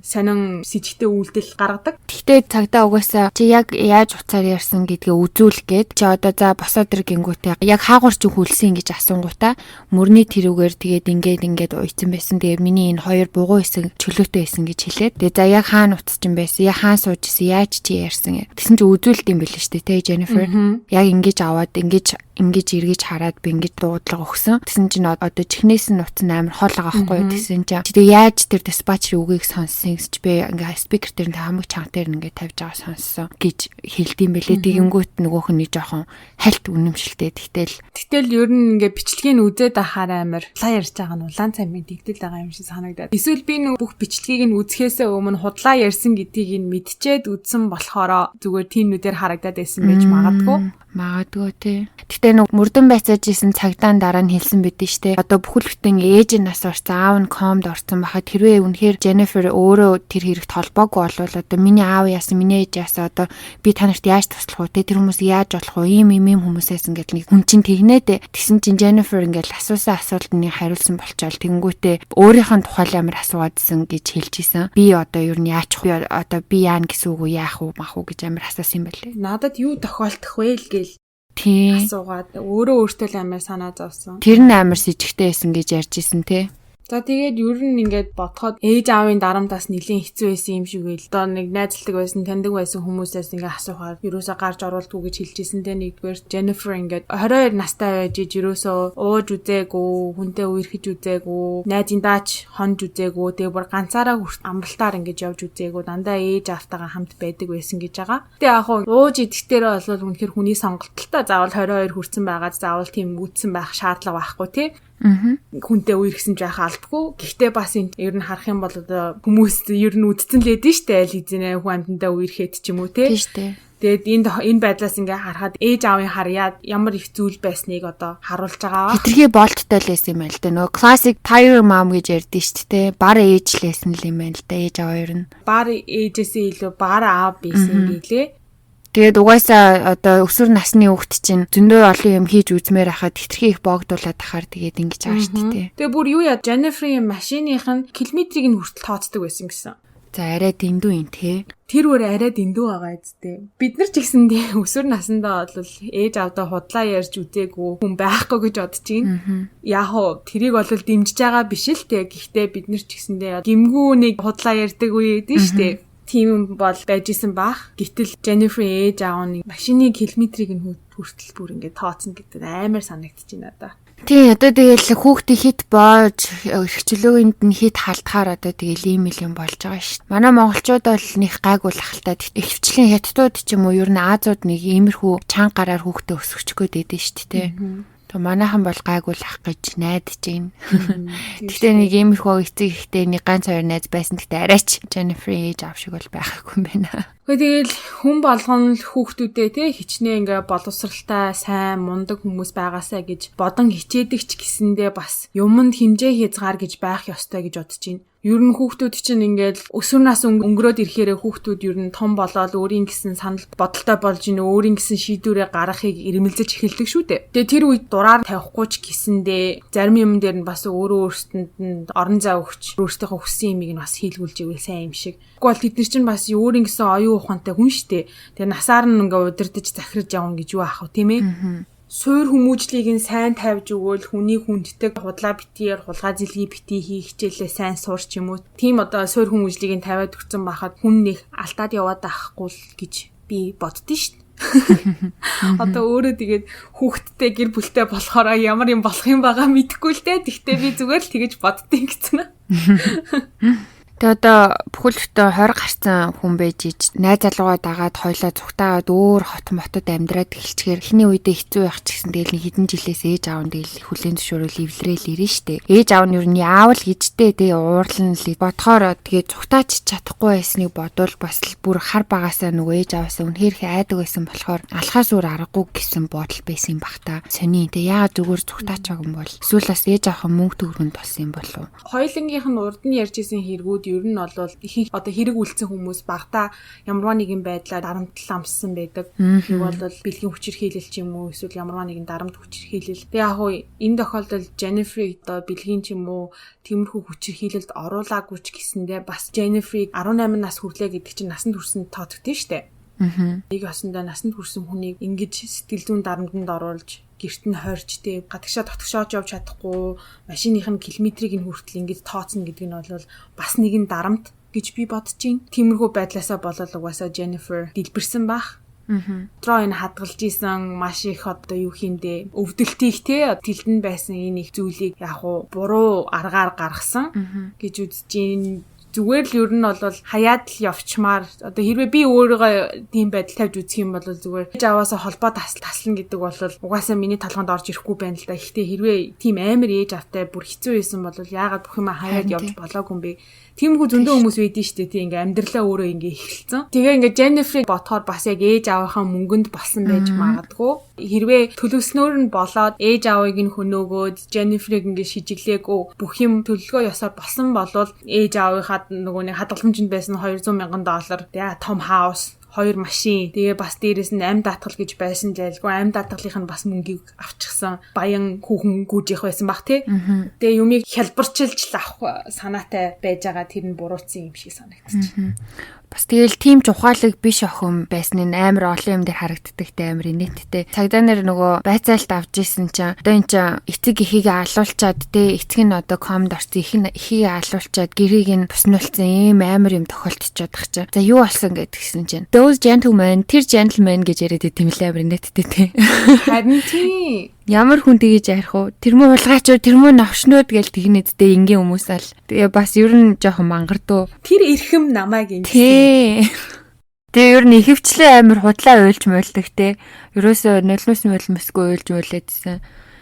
сонин сэжигтэй үйлдэл гаргадаг. Гэхдээ цагдаа угаасаа чи яг яаж уцаар ярьсан гэдгээ үзүүлэх гээд чи одоо за босоод ир гингүүтээ яг хаагур чи хүлсэн гэж асуунгуудаа мөрний тэрүүгээр тэгээд ингээд уйцсан байсан. Тэгээд миний энэ хоёр бугуун хэсэг чөлөөтэй байсан гэж хэлээд. Тэгээд за яг хаана уцсан байсан? Яг хаана сууж исэн? Яаж чи ярьсан? Тэгсэн чи үзүүлэлт юм билээ шүү дээ, тэ Jennifer. Яг ингэж аваад ингэж эргэж хараад би ингэж дуудлага өгсөн. Тэгсэн чинь одоо чихнээс нь утсан амар хол байгаа байхгүй юу? Тэгсэн чинь чи яаж тэр диспатчерийн үгийг сонссон гэж би ингээ спикер дээр хамаг чанга дээр ингээ тавьж байгаа сонссон гэж хэлдэм бэлээ. Тэгэнгүүт нөгөөх нь жоохон хальт үнэмшилтэй. Тэгтэл ер нь ингээ бичлэгийг үзээд ахаар амар худлаа ярьж байгаа нь улаан цамын тэгдэл байгаа юм шиг санагдаад. Эсвэл би бүх бичлэгийг нь үзэхээс өмнө худлаа ярьсан гэдгийг нь мэдчихэд үзсэн болохоор зүгээр тиймнүүдээр харагдаад байсан байж магадгүй тий. Гэтэ мөрдөн байцааж исэн цагдаа дараа нь хэлсэн бидэн штэ. Одоо бүхэл бүтэн ээж нь нас орсон, аав нь комд орсон бахад хэрвээ үнэхээр Jennifer өөрөө тэр хэрэгт холбоогүй болвол одоо миний аав яасан, миний ээж яасан одоо би танарт яаж туслах вэ? Тэр хүмүүс яаж болох вэ? Ийм хүмүүсээс ингээд нэг хүн чинь тэгнээд тэгсэн чинь Jennifer ингээд асуусан асуултны хариулсан болчоол тэгэнгүүтээ өөрийнх нь тухай амар асууадсэн гэж хэлж исэн. Би одоо ер нь яачих вэ? Одоо би яана гэсэн үг үү? Яах уу, мах уу гэж амар асуусан юм байлээ. Надад юу тохиолдох вэ л гээл тий. Асуугаад өөртөө л амар санаа зовсон. Тэр нь амар сэжигтэй байсан гэж ярьж исэн тий. За тэгээд ер нь ингээд бодоход ээж аавын дарамтаас нэлийн хэцүү байсан юм шиг байл. Одоо нэг найзалдаг байсан, таньдаг байсан хүмүүсээс ингээд асуухаар юусаа гарч оруулдгүй гэж хэлжсэн те. Нэгдүгээр Jennifer ингээд 22 настай байж юусоо ууж үзээгүй, хүнтэй үерхэж үзээгүй, найзын даач хонж үзээгүй, тэгээ бүр ганцаараа амралтаар ингээд явж үзээгүй, дандаа ээж аавтайгаа хамт байдаг байсан гэж байгаа. Гэтэ яг ууж идэхтэрээ бол үнэхээр хүний сонголтолтой заавал 22 хүрсэн байгаад заавал тийм үтсэн байх шаардлага байхгүй те. Хүнтэй үерхсэн жаах алдгүй. Гэхдээ бас ер нь харах юм бол одоо хүмүүс ер нь үдцэн лээд нь штэ аль хэзээ хүн амьтандаа үерхэд ч юм уу те. Тийм штэ. Тэгээд энэ байдлаас ингээ харахад ээж аавын харьяа ямар их зүйл байсныг одоо харуулж байгаа. Хитрхи болттой л байсан юм л да. Нөгөө classic tiger mom гэж ярьдэн штэ те. Бар ээж л байсан л юм байна л да. Ээж аав хоёр нь. Бар ээжээсээ илүү бар аав байсан гэлээ. Тэгээд угаасаа одоо өсвөр насны хүүхэд чинь зөндөө олон юм хийж үзмээр хахад хитрхи их боогдуулаад ахаар тэгээд ингэж байгаа шүү дээ. Тэгээ бүр юу яа Jennifer-ийн машиных нь километрийг нь хүртэл тооцдог байсан гэсэн. За арай дэндүү юм те. Тэр өөр арай дэндүү байгаа үсттэй. Бид нар ч гэсэн өсвөр насндаа бол ээж аавдаа худлаа ярьж үзээгүй хүн байхгүй гэж бодож байна. Яг уу тэрийг бол дэмжиж байгаа биш л те. Гэхдээ бид нар ч гэсэндээ гимгүү нэг худлаа ярьдаг үе дээ шүү дээ. Тийм бол байж исэн бах. Гэтэл Jennifer ээж аав нь машины километрийг нь хүртэл бүр ингээд тооцно гэдэг амар санагдчихэв надаа. Тий, одоо тэгэл хүүхдээ хит боож эрхчлөөнд нь хит халтахаар одоо тэгэл ийм юм болж байгаа шүү дээ. Манай монголчууд бол нэг гайгүй л ахaltaа ихвчлэн хятадууд ч юм уу ер нь Азууд нэг иймэрхүү чанга гараар хүүхдээ өсгөх гээд байдэн шүү дээ. То манайхан бол гайгүй л ах гэж найдаж байна. Гэхдээ нэг иймэрхүү эцэг ихтэй нэг ганц хоёр найз байсан. Гэхдээ арайч Jennifer ээж аав шиг бол байхгүй юм байна. Тэгэл хүн болгон л хүүхдүүдээ те хичнээн ингээ боловсралтай сайн мундаг хүмүүс байгаасаа гэж бодон хичээдэг ч гэсэндээ бас юмд хэмжээ хязгаар гэж байх ёстой гэж бодож байна. Ер нь хүүхдүүд чинь ингээд өсвөр нас өнгөрөөд ирэхээр хүүхдүүд ер нь том болоод өөрийн гэсэн санал бодолтой болж ийн өөрийн гэсэн шийдвэрээ гаргахыг ирмэлзэж эхэлдэг шүү дээ. Тэгээ тэр үед дураар тавихгүй ч гэсэндээ зарим юм дээр нь бас өөрсдөнд нь орон зай өгч өөрсдийнхөө хүссэн юмыг нь бас хийлгүүлж ивэл сайн юм шиг. Тэгвэл тэд нар чинь бас өөрийн гэсэн оюун ухаантай хүн шүү дээ. Тэгээ насаар нь ингээ удирдах захирж явна гэж юу аах вэ тийм ээ? Суур хүмүүжлийг нь сайн тавьж өгөөл хүний хүнддэг худлаа битээр хулгай зэлгий битий хийх хичээлээ сайн сурч юм уу. Тийм одоо суур хүмүүжлийг нь тавиад өгсөн байхад хүн нэг алтаад яваад байхгүй л гэж би боддөө шүү дээ. Одоо өөрөө тэгээд хүүхдтэй гэр бүлтэй болохоор ямар юм болох юм байгаа мэдэхгүй л дээ. Тэгтээ би зүгээр л тэгэж боддیں۔ Гэсэн. Тэгээ одоо бүхэл бүтэн 20 гарсан хүн байж ич найз залуугаа дагаад хойлоо зүгтаагаад өөр хот мотод амьдраад эхэлчихээр эхний үедээ хэцүү байх ч гэсэн тэгэл нэг хэдэн жилээс ээж аав нь тэгэл хүлэн зөвшөөрөл эвлэрээл ирнэ штэ. Ээж аав нь юу н яавал гэжтэй тэгээ уурлан л бодхоор тэгээ зүгтаач чадахгүй байсныг бодвол бас л бүр хар багасаа нөгөө ээж аавсаа үнэхээр айдаг байсан болохоор алхаас өөр аргагүй гэсэн бодол байсан юм бах та. Сони тэгээ яагаад зүгээр зүгтаач байгаа юм бол эсвэл бас ээж аавхан мөнгө төгрөнд болсон юм болов. Хоёулынгийнх нь урд нь ярьж исэн хэрэгүүд ер нь бол их одоо хэрэг үлдсэн хүмүүс багтаа ямарваа нэгэн байдлаар дарамтлал амссан байдаг. Нэг бол бэлгийн хүчирхийлэл ч юм уу эсвэл ямарваа нэгэн дарамт хүчирхийлэл. Тэгээ яг хуу энэ тохиолдолд Jennifer-ийг одоо бэлгийн ч юм уу тиймэрхүү хүчирхийлэлд оруулаагүй ч гэсэндээ бас Jennifer-ийг 18 нас хүрлээ гэдэг чинь насанд хүрсэн тоодогдсон шүү дээ. Нэг осондоо насанд хүрсэн хүнийг ингэж сэтгэл зүйн дарамтанд оруулж гэрт нь хорж тэ гадагшаа дотгошоож явж чадахгүй машиных нь километрийг нь хүртэл ингэж тооцно гэдэг нь бол бас нэгэн дарамт гэж би бодож байна. Тиймэрхүү байдлаасаа болол угаасаа Jennifer дэлбэрсэн бах. Троо энэ хадгалж исэн маш их одоо юу хийндээ өвдөлтийг те тэлдэн байсан энэ их зүйлийг яг уу буруу аргаар гаргасан гэж үзэж байна. Зүгээр л ер нь бол хаяад л явчмаар одоо хэрвээ би өөрийгөө тийм байдал тавьж үзэх юм бол зүгээр ээж аваасаа холбоо таслана гэдэг бол угаасаа миний толгонд орж ирэхгүй байна л да. Гэхдээ хэрвээ тийм амар ээж автай бүр хэцүү байсан бол яагаад бүх юм хаяад явж болоогүй юм бэ? Тиймгүй зөндөө хүмүүс байдэн штэ тий ингээ амьдралаа өөрөө ингээ эхэлсэн. Тэгээ ингээ Jennifer-ийг бодохоор бас яг ээж аавынхаа мөнгөнд болсон байж магадгүй. Хэрвээ төлөвснөөр нь болоод ээж аавыг нь хөнөөгөөд Jennifer-ийг ингээ шижиглээгүй бүх юм төлөвлөгөө ёсоор болсон болвол ээж аавынхаа нөгөө нэг хадгаламжинд байсан $200,000 тэгээ том хаус 2 машин тэгээ бас дээрэс нь амь даатгал гэж байсан жайлгүй амь даатгалынх нь бас мөнгийг авчихсан баян хүүхэн гүйжих байсан бах тий. Тэгээ юмыг хялбарчилж авах санаатай байж байгаа тэр нь буруутсан юм шиг санагдчих. Бас тэгэл тийм ч ухаалаг биш охин байсан нь амар олон юм дээр харагддагтай амар инээдтэй. Цагдаа нар нөгөө байцаалт авч исэн чинь одоо эн чинь эцэг эхийгээ алуулчаад те эцэг нь одоо комд орсон эхийгээ алуулчаад гэрийг нь туснуулсан ийм амар юм тохиолдчиход тах чинь. За юу болсон гэдгсэн чинь those gentlemen тэр gentleman гэж яриад идэм лээ амар инээдтэй те. Харин тийм ямар хүн тэгэж ярих уу? Тэрмүү хулгаач тэр муу навшнууд гээл тэгнэдтэй ингийн хүмүүс ал. Тэгээ бас ер нь жоохон мангардуу. Тэр эрхэм намайг ингэ. Тэгээ ер нь ихэвчлэн амар худлаа уйлж муулдаг те. Ерөөсөө нулимс мөлмөсгүй уйлж муулээдсэн.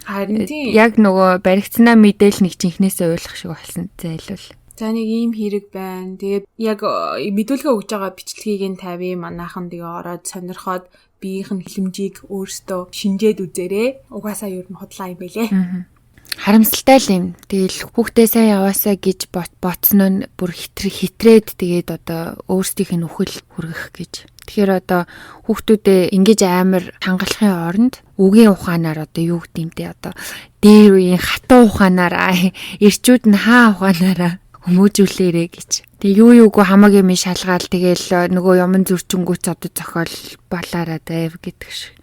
Харин тийм. Яг нөгөө баригцнаа мэдээл нэг чинхнээсээ уйлах шиг болсон зайлвал. За нэг ийм хэрэг байна. Тэгээд яг мэдүүлгээ өгж байгаа бичлэгийг нь тавья. Манайхан тэгээ ороод сонирхоод биеийнх нь хилэмжийг өөртөө шинжээд үзээрэй. Угаасаа ер нь худлаа юм байлээ. Харамсалтай л юм. Тэгэл хүүхдээ сайн яваасаа гэж боцсон нь бүр хитрээд тэгээд одоо өөрсдийнх нь үхэл хүргэх гэж. Тэгэхээр одоо хүүхдүүдээ ингэж амар хангалахын оронд үгийн ухаанаар одоо юу гэмтэй одоо дээр үеийн хатуу ухаанаар ирчүүд нь хаа ухаанаараа хүмүүжүүлээрэ гэж. Тэгээ юу юугүй хамаагүй минь шалгаал тэгэл нөгөө юмн зөрчингүүц одоо зохиол балаараа дэв гэдэг шиг.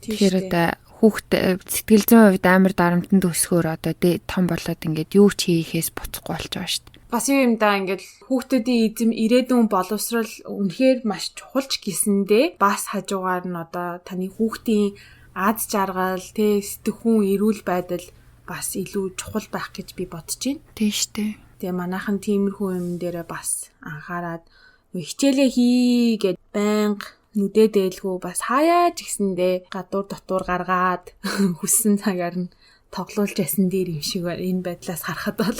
Тэгэхээр одоо хүүхд сэтгэл зүйн хувьд амар дарамтанд өсгөөр одоо том болоод ингээд юу ч хийхээс буцахгүй болж байгаа шүү дээ. Бас юм да ингээд хүүхдүүдийн эзэм ирээдүйн боловсрал үнэхээр маш чухалч гэсэндээ бас хажуугаар нь одоо таны хүүхдийн аз жаргал сэтгэхүүн эрүүл байдал бас илүү чухал байх гэж би бодож байна. Тийм шүү дээ. Тэгээ манайхан тиймэрхүү юм дээрээ бас анхаарад хичээлээ хий гэд байнга нүдэ дээлгүй бас хаяа ч гэсэндээ гадуур дотуур гаргаад хүссэн цагаар нь тоглуулж ясан дээр юм шиг энэ байдлаас харахад бол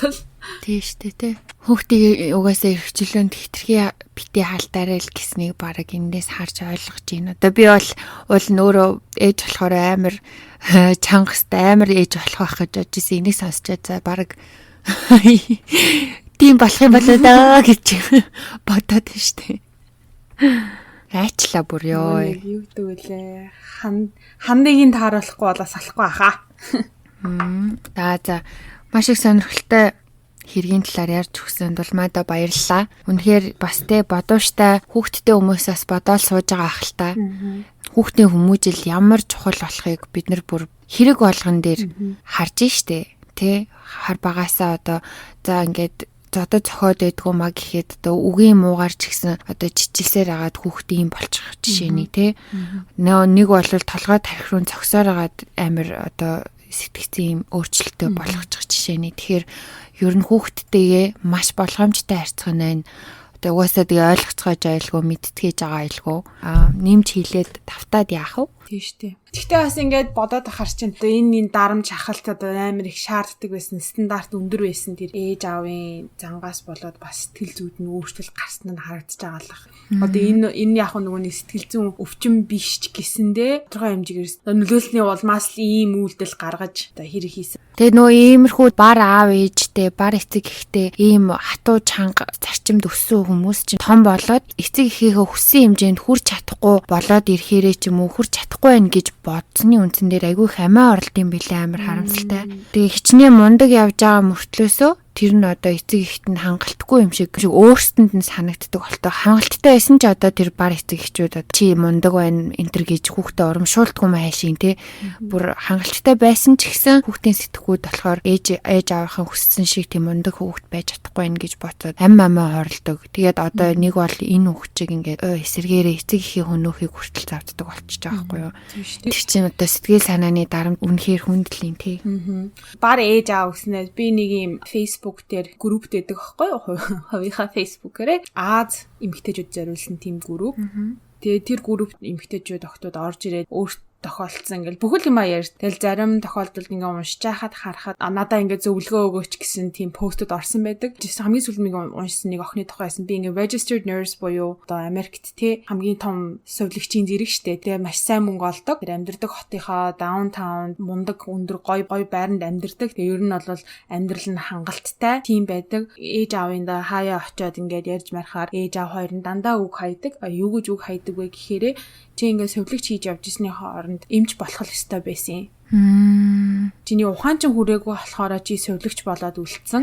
тийм шүү дээ тий. Хүүхдийг угаасаа эрхчлөөнд хитрхи битээ хаалтаарай л гэснийг баг эндээс харж ойлгож байна. Одоо би бол өөрөө ээж болохоор амар чангастай амар ээж болох байх гэж бодож ирсэн. Энийг сонсчоод за баг тийм болох юм болоо даа гэж бодоод байна шүү дээ. Айчлаа бүр ёо. Юу гэдэг вүлээ. Хандагийн тааруулахгүй болоо салахгүй ахаа. За маш их сонирхолтой хэргийн талаар ярьж өгсөнд бол мада баярлалаа. Үнэхээр бас бодууштай хүүхдтэй хүмүүсээс бодоол сууж байгаа ах л та. Хүүхдийн хүмүүжил ямар чухал болохыг бид нар бүр хэрэг болгон дээр харж штэ. Тэ хар багасаа одоо за ингээд зодод зохиод байдгүй маа гэхэд одоо үгийн муугаар ч гэсэн одоо чичилсээр агаад хүүхдийн болчих жишээний тэ. Нэг бол толгой тархируун цогсоор агаад амар одоо сэтгцэн юм өөрчлөлтөө болгочих жишээний. Тэгэхээр ер нь хүүхдтэйгээ маш болгоомжтой харьцах нь Тэгээ угаасаа тэгээ ойлгоцгоож айлгүй мэдтгэж байгаа айлгүй. Нэмж хийлээд тавтаад яах вэ? Тийш тий. Гэхдээ бас ингээд бодоод ахаар чинь энэ дарамж ахалт одоо амар их шаарддаг байсан, стандарт өндөр байсан тэр ээж аавын зангаас болоод бас сэтгэл зүйд нь өөрчлөлт гарсан нь харагдаж байгаа л байна. Одоо энэ яг нөгөө нэг сэтгэл зүйн өвчин биш ч гэсэндээ тодорхой хэмжээгээр нөлөөлсөний улмаас л ийм үйлдэл гаргаж одоо хэрэг хийсэн. Тэгээ нөгөө иймэрхүү бар аав ээжтэй, бар эцэг ихтэй ийм хатуу чанга зарчимд өссөн хүмүүс чинь том болоод эцэг эхийнхээ хүссэн хэмжээнд хүрч чадахгүй болоод ирэхээрээ ч юм уу хүрч чадахгүй байх гэж бодсны үндсэн дээр айгүй их амиа оролт юм билээ, амар харамсалтай. Тэгээ хичнээн мундаг явж байгаа мөртлөөсөө тэр нь одоо эцэг эхт нь хангалтгүй юм шиг өөрсдөнд нь санагддаг болтой. Хангалттай байсан ч одоо тэр бар эцэг эхчүүд одоо чи мундаг байна энтер гэж хүүхдээ урамшуулдгүй майшин тий. Бүр хангалттай байсан ч гэсэн хүүхдийн сэтгхүүд болохоор ээж аавынхаа хүссэн шиг тийм мундаг хүүхд байж чадахгүй байх гэж бодоод амиа оролдог. Тэгээд одоо нэг бол энэ хүүхчиг ингээд эсэргээрээ эцэг эхийн хөнөөхийг хүртэл завддаг болчихж байгаа байхгүй юу. Тэр чинь одоо сэтгэл санааны дарамт үнэхээр хүндэлийн тий. Бар ээж аав гэснээр би нэг юм Facebook дээр групп дэдэг байхгүй юу? Хувийнхаа Facebook-ээрээ Аз эмэгтэйчүүд зориулсан тийм групп. Тэгээ тэр группт эмэгтэйчүүд октод орж ирээд өөрт тохиолдсон ингээл бүхэл юм ярьж. Тэгэл зарим тохиолдолд ингээ уншиж хахад харахад надаа ингээ зөвлөгөө өгөөч гэсэн тийм постууд орсон байдаг. Хамгийн сүүлд нэг уншсан нэг охины тухай байсан. Би ингээ registered nurse буюу одоо Америкт тий хамгийн том сувилагчийн зэрэг штэ. Тэгээ маш сайн мөнгө олдог. Тэр амьдардаг хотынхоо downtown мундаг өндөр гой байранд амьдардаг. Тэгээ ер нь бол амьдрал нь хангалттай тийм байдаг. Ээж аавында хаяа очиод ингээд ярьж марахаар ээж аав хоёр нь дандаа үг хайдаг. Юу гэж үг хайдаг вэ гэхээрээ чи ингээ сувилагч хийж явж ирсний хооронд эмч болох ёстой байсан. Чиний ухаанчин хүрээгүй болохоор чи сувилагч болоод үлдсэн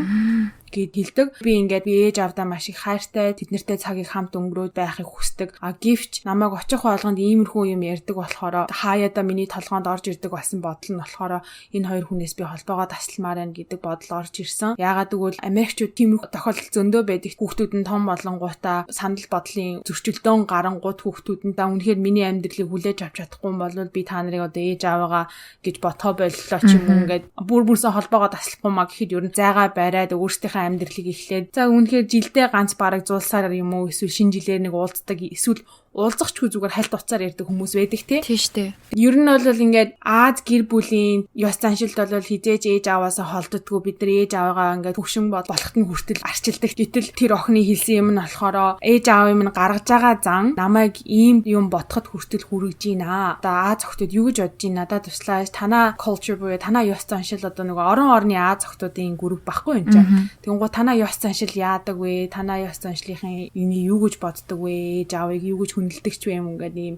гэд хэлдэг. Би ингээд ээж авдаа маш их хайртай, тэднэртэй цагийг хамт өнгөрөөд байхыг хүсдэг. Гэвч намайг очих болгонд иймэрхүү юм ярьдаг болохоор хаяада миний толгоонд орж ирдэг басан бодол нь болохоор энэ хоёр хүнээс би холбоогоо тасалмаар байна гэдэг бодол орж ирсэн. Яагаад гэвэл Америкчууд тиймэрхүү тохиолдол зөндөө байдаг. Хүүхдүүд нь том болонгуудаа санал бодлын зөрчилдөөн гарангууд хүүхдүүд нь да үнэхээр миний амьдралыг хүлээж авч чадахгүй бол би та нарыг одоо ээж аваагаа гэж ботхоо боллоо ч юм уу ингээд бүрсэн холбоогоо таслахгүй маа гэхэд ер нь зайгаа бариад өөрсдийнхээ амьдралыг эхлээд за үнэхээр жилдээ ганц бараг зулсаар юм уу эсвэл шинэ жилээр нэг уулздаг эсвэл уулзахчгүй зүгээр хальт уцаар ярьдаг хүмүүс байдаг тий. Тийм шүү дээ. Ер нь бол ингээд Аз гэр бүлийн ёс заншилд бол хизээж ээж аваасаа холддоггүй бид нар ээж аваагаа ингээд хөвшин болоход нь хүртэл арчилдаг. Гэтэл тэр охины хэлсэн юм нь болохоор ээж аав юм гаргаж байгаа зан намайг ийм юм ботход хүртэл хүргэж гинэ. Одоо Аз охтууд юу гэж бодож байна? Надад туслаач. Танаа culture буюу танаа ёс заншил одоо нөгөө орон орны Аз охтуудын групп баггүй юм чинь. Тэнгуү танаа ёс заншил яадаг вэ? Танаа ёс заншлынхын юу гэж боддог вэ? Ээж аавыг юу гэж хүндэлдэгч вэ юм ингээд ийм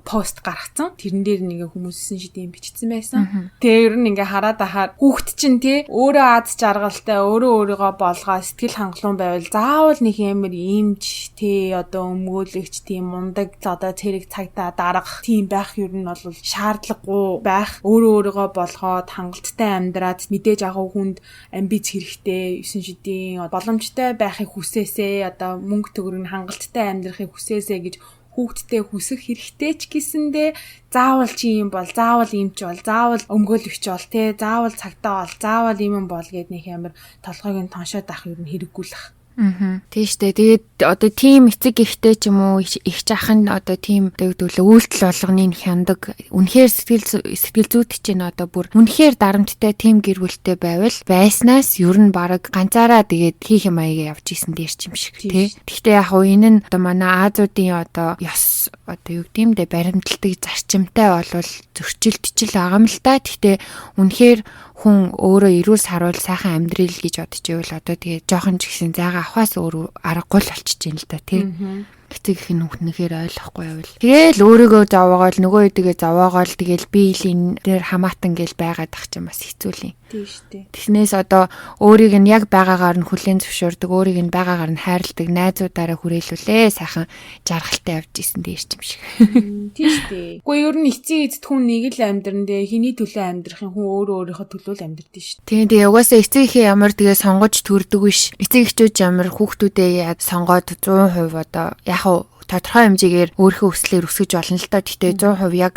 пост гаргацсан. Тэрэн дээр нэг хүмүүсийн шид юм бичсэн байсан. Тэгээ ер нь ингээ хараад ахаар хүүхд чинь тий өөрөө Аз жаргалтай өөрийгөө болгоо сэтгэл хангалуун байвал заавал нэг юмэр имж тий одоо өмгөөлөгч тийм мундаг одоо цэрэг цагтаа дарах тийм байх ер нь бол шаардлагагүй байх. Өөрийгөө болгоод хангалттай амьдраад мэдээж агуу хүнд амбиц хэрэгтэй 9 шидийн боломжтой байхыг хүсээсээ одоо мөнгө төгрөг хангалттай амьдрахыг хүсээсээ гэж хүүхдтэй хүсэх хэрэгтэй ч гэсэндээ заавал чи юм бол заавал имч бол заавал өмгөөлөгч бол те заавал цагтаа бол заавал юм бол гэд нэг амар толгойг нь тоншоод авах юм хэрэггүй л ах. Тийм шүү дээ. Тэгээд одоо тийм эцэг ихтэй ч юм уу их жахан одоо тийм үйлдэл болгоныг хяндаг. Үнэхээр сэтгэл зүйт чинь одоо бүр үнэхээр дарамттай тийм гэр бүлтэй байвал байснаас ер нь баг ганцаараа тэгээд хийх юм аяга явж исэн дээр ч юм шиг тий. Гэхдээ яг хуу энэ нь одоо манай Азуудын одоо ёс одоо юу гэмдэ баримталдаг зарчимтай болвол зөрчилдөж байгаа юм л та. Гэхдээ үнэхээр хүн өөрөө эрүүл саруул сайхан амьдрал гэж бодож ивэл одоо тэгээд жоохон ч гэсэн зайгаа авахаас өөр аргагүй л болчихж юм л да тий. Эцэг их нүхнэхээр ойлгохгүй байвал тэгэл өөрийгөө зовоогоол нөгөө үдгээ зовоогоол тэгэл биелийн дээр хамаатан гэл байгаад ах чинь бас хэцүү л юм. Тийм шүү дээ. Тэснээс одоо өөрийг нь яг байгаагаар нь хүлээн зөвшөөрдөг, өөрийг нь байгаагаар нь хайрладаг найзуудаараа хүрээлүүлээ сайхан жаргалтай явж исэн дээр ч юм шиг. Тийм шүү дээ. Гэхдээ ер нь эцэг эцэд хүн нэг л амьдрандээ хэний төлөө амьдрахын хүн өөрийнхөө төлөө л амьдрдээ шүү дээ. Тийм тэгээ угаасаа эцэг ихээ ямар тэгээ сонгож төрдөг биш. Эцэг эхчүүд ямар хүүхдүүдээ яг сонгоод 100% одоо яг тодорхой хэмжээгээр өөрийнхөө өслөөр өсгөж болно л доо. Гэхдээ 100% яг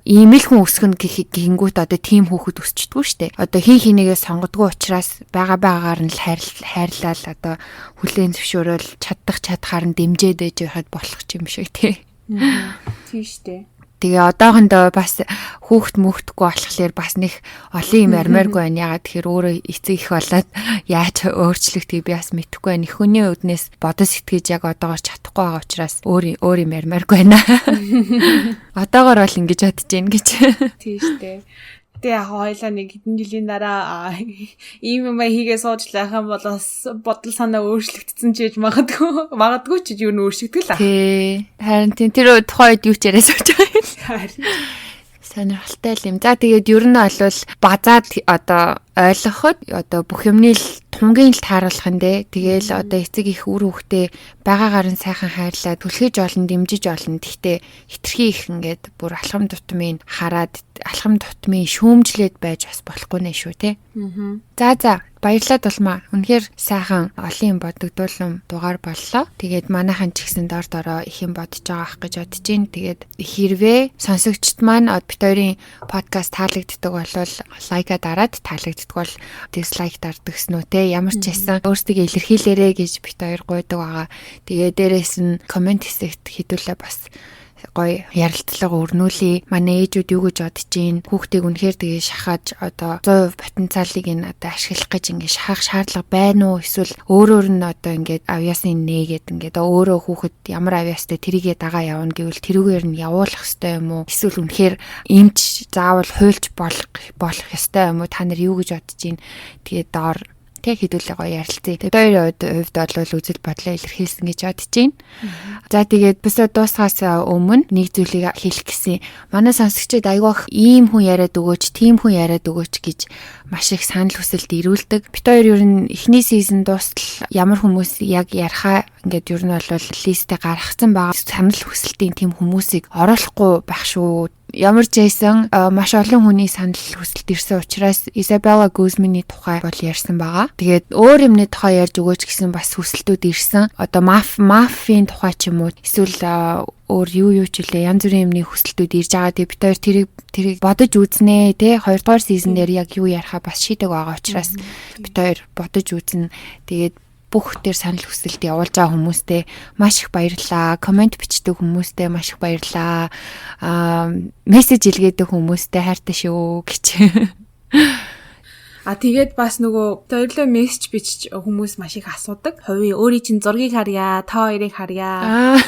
ийм л хүн өсгөн гингүүт одоо тийм хүүхэд өсчдгүү штэ. Одоо хинээгээ сонгодгоо учраас байгаагаар нь л хайрлал одоо хүлээн зөвшөөрөл чадхаар нь дэмжээд ээж байхад болох юм шиг тий. Тийм штэ. Тэгээ одоохондоо бас хүүхд мөхдөхгүй болохоор бас нэг олон юм армааргүй байна. Ягаад тэгэхээр өөрөө эцэг их болоод яаж өөрчлөгдгийг би бас мэдэхгүй байна. Их хүний үднээс бодож сэтгэж яг одоогоор чадахгүй байгаа учраас өөр юм армааргүй байна. Одоогоор бол ингэж бодож гин гэж. Тийм штэ. Тэгээ хоёлаа нэг хэдэн жилийн дараа ийм юм хийгээ сууж лайхан болоос бодол санаа өөрчлөгдсөн ч гэж магадгүй ч юу өөрчлөгдөл аа. Тий. Харин тэр тухайд юу ч яриа сууж байгаа юм. Сонирхолтой юм. За тэгээд ер нь бол базаад одоо ойлгоход одоо бүх юмны л тунгийн л тааруулах нь тэгэл одоо эцэг их үр хөвгтэй байгаагаар нь сайхан хайрлаад түлхэж олон дэмжиж олон. Гэхдээ хитрхи их ингээд бүр алхам тутмын хараад алхам тутмын шүүмжлээд байж бас болохгүй нэ шүү те. За баярлалаа Дулмаа. Үнэхээр сайхан олон юм бодогдуулсан дугаар боллоо. Тэгээд манайхан ч гэсэн дороо их юм бодож байгаа ах гэж бодож байна. Тэгээд хэрвээ сонсогчд маань бид хоёрын подкаст таалагддаг бол лайка дараад таалагддаг бол дизлайк дардаг гэсэн үү те. Ямар ч байсан өөрсдөө илэрхийлээрэ гэж бид хоёр гуйдаг байгаа. Тэгээд дээрээс нь комент хэсэгт хэдүүлээ бас гоё ярилцлага өрнүүлээ. Манай ээжүүд юу гэж бодож гин хүүхдийг үнэхээр тэгээ шахаж одоо 100% потенциалыг нь одоо ашиглах гэж ингэ шахах шаардлага байна уу? Эсвэл өөрөөр нь одоо ингээд авьяасын нээгээд ингээд өөрөө хүүхэд ямар авьяастай тэрийгээ дагаа явна гэвэл тэрүүгээр нь явуулах ёстой юм уу? Эсвэл үнэхээр эмч заавал хуйлж болох ёстой юм уу? Та нар юу гэж бодож гин? Тэгээд доор хэдүүлээ гоё ярилцъя. Тэгээд хоёрын хувьд бол үзэл бодлоо илэрхийлсэн гэж бодож байна. За тэгээд бисаа дуусгаас өмнө нэг зүйлийг хэлэх гэсэн. Манай сонсогчид айгүйх ийм хүн яриад өгөөч, тийм хүн яриад өгөөч гэж маш их санал хүсэлт ирүүлдэг. Бид хоёр ер нь эхний сизон дуустал ямар хүмүүс яг ярихаа ингээд ер нь бол листэ гаргацсан байгаа. Санал хүсэлтийн тийм хүмүүсийг оруулахгүй байх шүү. Ямар ч байсан маш олон хүний санал хүсэлт ирсэн учраас Isabella Guzman-ы тухай бол ярьсан байгаа. Тэгээд өөр юмны тухай ярьж өгөөч гэсэн бас хүсэлтүүд ирсэн. Одоо мафийн тухай ч юм уу эсвэл өөр юу ч үлээ янз бүрийн юмны хүсэлтүүд ирж байгаа. Тэгээд бид хоёр тэрийг бодож үзнэ те. 2 дугаар сизон дээр яг юу ярихаа бас шийдэг байгаа учраас бид хоёр бодож үзнэ. Тэгээд бүх төр санал хүсэлт явуулж байгаа хүмүүстээ маш их баярлалаа. Комент бичдэг хүмүүстээ маш их баярлалаа. Мессеж илгээдэг хүмүүстээ хайртай шүү гэж. Тэгээд бас нөгөө хоёрлоо мессеж бичиж хүмүүс маш их асуудаг. Хувийн өөрийн чинь зургийг харьяа, та хоёрыг харьяа.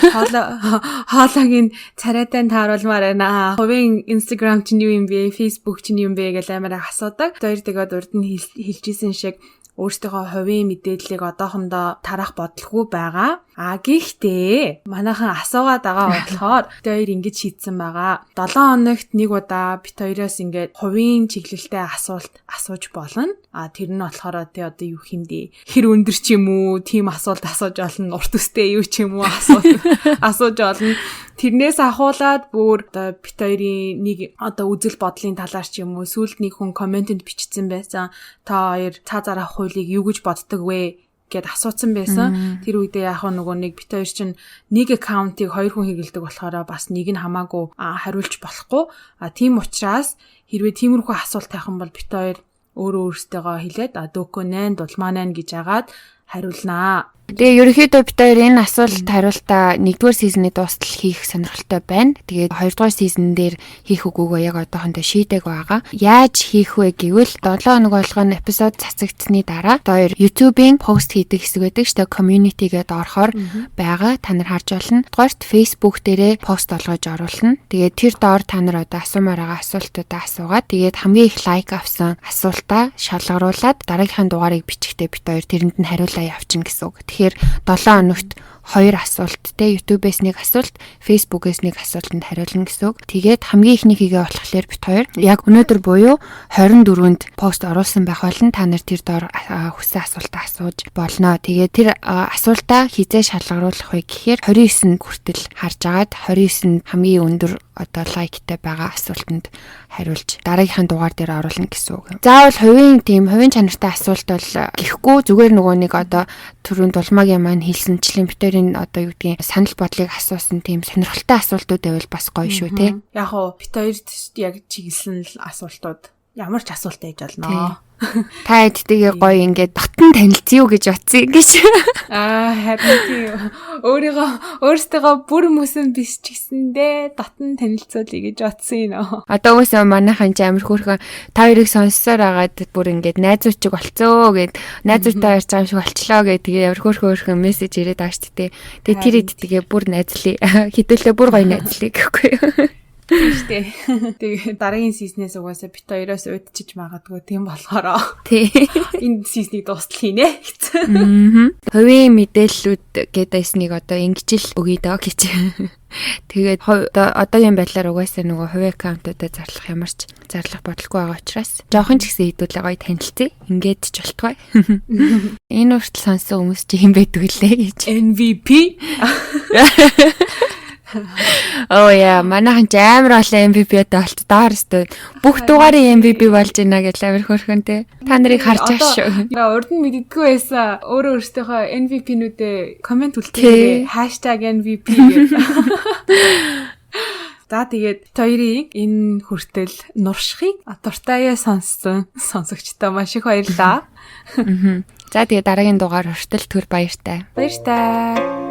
Хоолойг царайтай тааруулмаар байна. Хувийн Instagram чинь юу юм бэ? Facebook чинь юу юм бэ гэж амар асуудаг. Хоёр тэгээд урд нь хэлжсэн шиг өөрсдийнхөө хувийн мэдээллийг одоохондоо тарах бодлого байгаа. Гэхдээ манайхан асуугаад байгаа болохоор бид хоёр ингэж шийдсэн байгаа. 7 хоногт нэг удаа бид хоёроос ингээд хувийн чиглэлтэй асуулт асууж болно. Тэр нь болохоор одоо юу хэмдэ хэр өндөр ч юм уу тийм асуулт асууж болно. Урт үстэй юу ч юм уу асууж болно. Тэрнээс ахуулаад бүр одоо бид хоёрын нэг одоо үзэл бодлын талаар ч юм уу сүүлд нэг хүн комментэнд бичсэн байсан. Та хоёр цаазаараа хуулийг юу гэж боддог вэ гэд асуусан байсан. Тэр үедээ яг нөгөө нэг бит хоёр чинь нэг аккаунтыг 2 хүн хэрэглэдэг болохоор бас нэг нь хамаагүй хариулж болохгүй. Тийм учраас хэрвээ тиймэрхүү асуулт тавих юм бол бит хоёр өөрөөстэйгөө хэлээд дөөкөө 8 дулмаа 8 гэж агаад хариулнаа. Тэгээ ерөнхийдөө бид хоёр энэ асуулт хариултаа 1-р сизны дуустал хийх сонирхолтой байна. Тэгээд 2-р сизон дээр хийх үгүйгөө яг одоохондоо шийдэг байгаа. Яаж хийх вэ гэвэл 7 хоног болгоно эпизод цацагдсны дараа хоёр YouTube-ийн пост хийдэг хэсэг байдаг шүү дээ. Community-гээд орохоор байгаа. Та нар харж болно. 2-т Facebook дээрээ пост олгож оруулна. Тэгээд тэр доор та нар одоо асуумаар байгаа асуултуудаа асуугаад тэгээд хамгийн их лайк авсан асуултаа шалгаруулад дараагийнхын дугаарыг бичихтэй бид хоёр тэрэнд нь хариулаа явуулчихна гэсэн үг. Тэгэхээр 7 хоногт 2 асуулт те YouTube-ээс нэг асуулт, Facebook-ээс нэг асуултанд хариулна гэсэн үг. Тэгээд хамгийн ихний хийгээ болохоор бит хоёр яг өнөөдөр буюу 24-нд пост оруулсан байх болно. Та нар тэр доор хүссэн асуултаа асууж болно. Тэгээд тэр асуултаа хизээ шалгаруулах вэ гэхээр 29-нд хүртэл харж агаад 29-нд хамгийн өндөр одоо лайктай байгаа асуултанд хариулж дараагийнхын дугаар дээр оруулна гэсэн үг. Заавал хувийн чанартай асуулт бол гэхгүй зүгээр нөгөө нэг одоо түрүүнд улмаагийн маань хэлсэнчлэн бит хоёрын одоо юу гэдгийг санал бодлыг асуусан тийм сонирхолтой асуултууд байвал бас гоё шүү те. Яг хоо бит хоёрт яг чиглэсэн л асуултууд ямар ч асуулт ээж болно. Та эдтэйгээ гоё ингээд батан танилцъя юу гэж утсан гэж. Харин тийм өөртөө бүр мөсөн биш ч гэсэндээ батан танилцуулъя гэж утсан юм. Одоо үгүй манайхан ч амар хөөрхөн та хоёрыг сонссоор агаад бүр ингээд найзууд чиг болцоо гэд найзуудтай ярьж байгаа юм шиг болчлоо гэд тэгээ амар хөөрхөн мессеж ирээд байгаа шүү дээ. Тэгээ тэр эдтэйгээ бүр найзлаа. Хэдүүлээ бүр гоё найзлаа гэхгүй юу. Тийштэй. Тэгээ дараагийн сизнээс угаасаа бит хоёроос удчиж магадгүй тийм болохоор тий. Энэ сизнийг дуустал хийнэ гэсэн. Хувийн мэдээллүүд гэдээснийг одоо ингэж л өгье доо гэж. Тэгээд одоогийн байдлаар угаасаа нөгөө хувийн аккаунтуудаа зарлах ямар ч зарлах бодлого байгаа учраас жоохон ч гэсэн хэдүүлээ гоё танилцъя. Ингээд ч болтугай. Энэ үртэл сонсон хүмүүс чи хэн байдаг лээ гэж. MVP. Оо яа, манайхан ч амар олон MVP-тэй болт даар өстө. Бүх дугаарыг MVP болж байна гэж амар хөрхөн те. Та нарыг харж байгаа шүү. Урд нь мэддэггүй байсан. Өөрөө өөртөөхөө MVP-нүүдээ комент үлдээх #MVP гэж. За тэгээд хоёрыг энэ хүртэл нуршихыг дуртайгаа сонсогчтой маш их баярлаа. За тэгээд дараагийн дугаар хүртэл түр баяртай. Баяртай.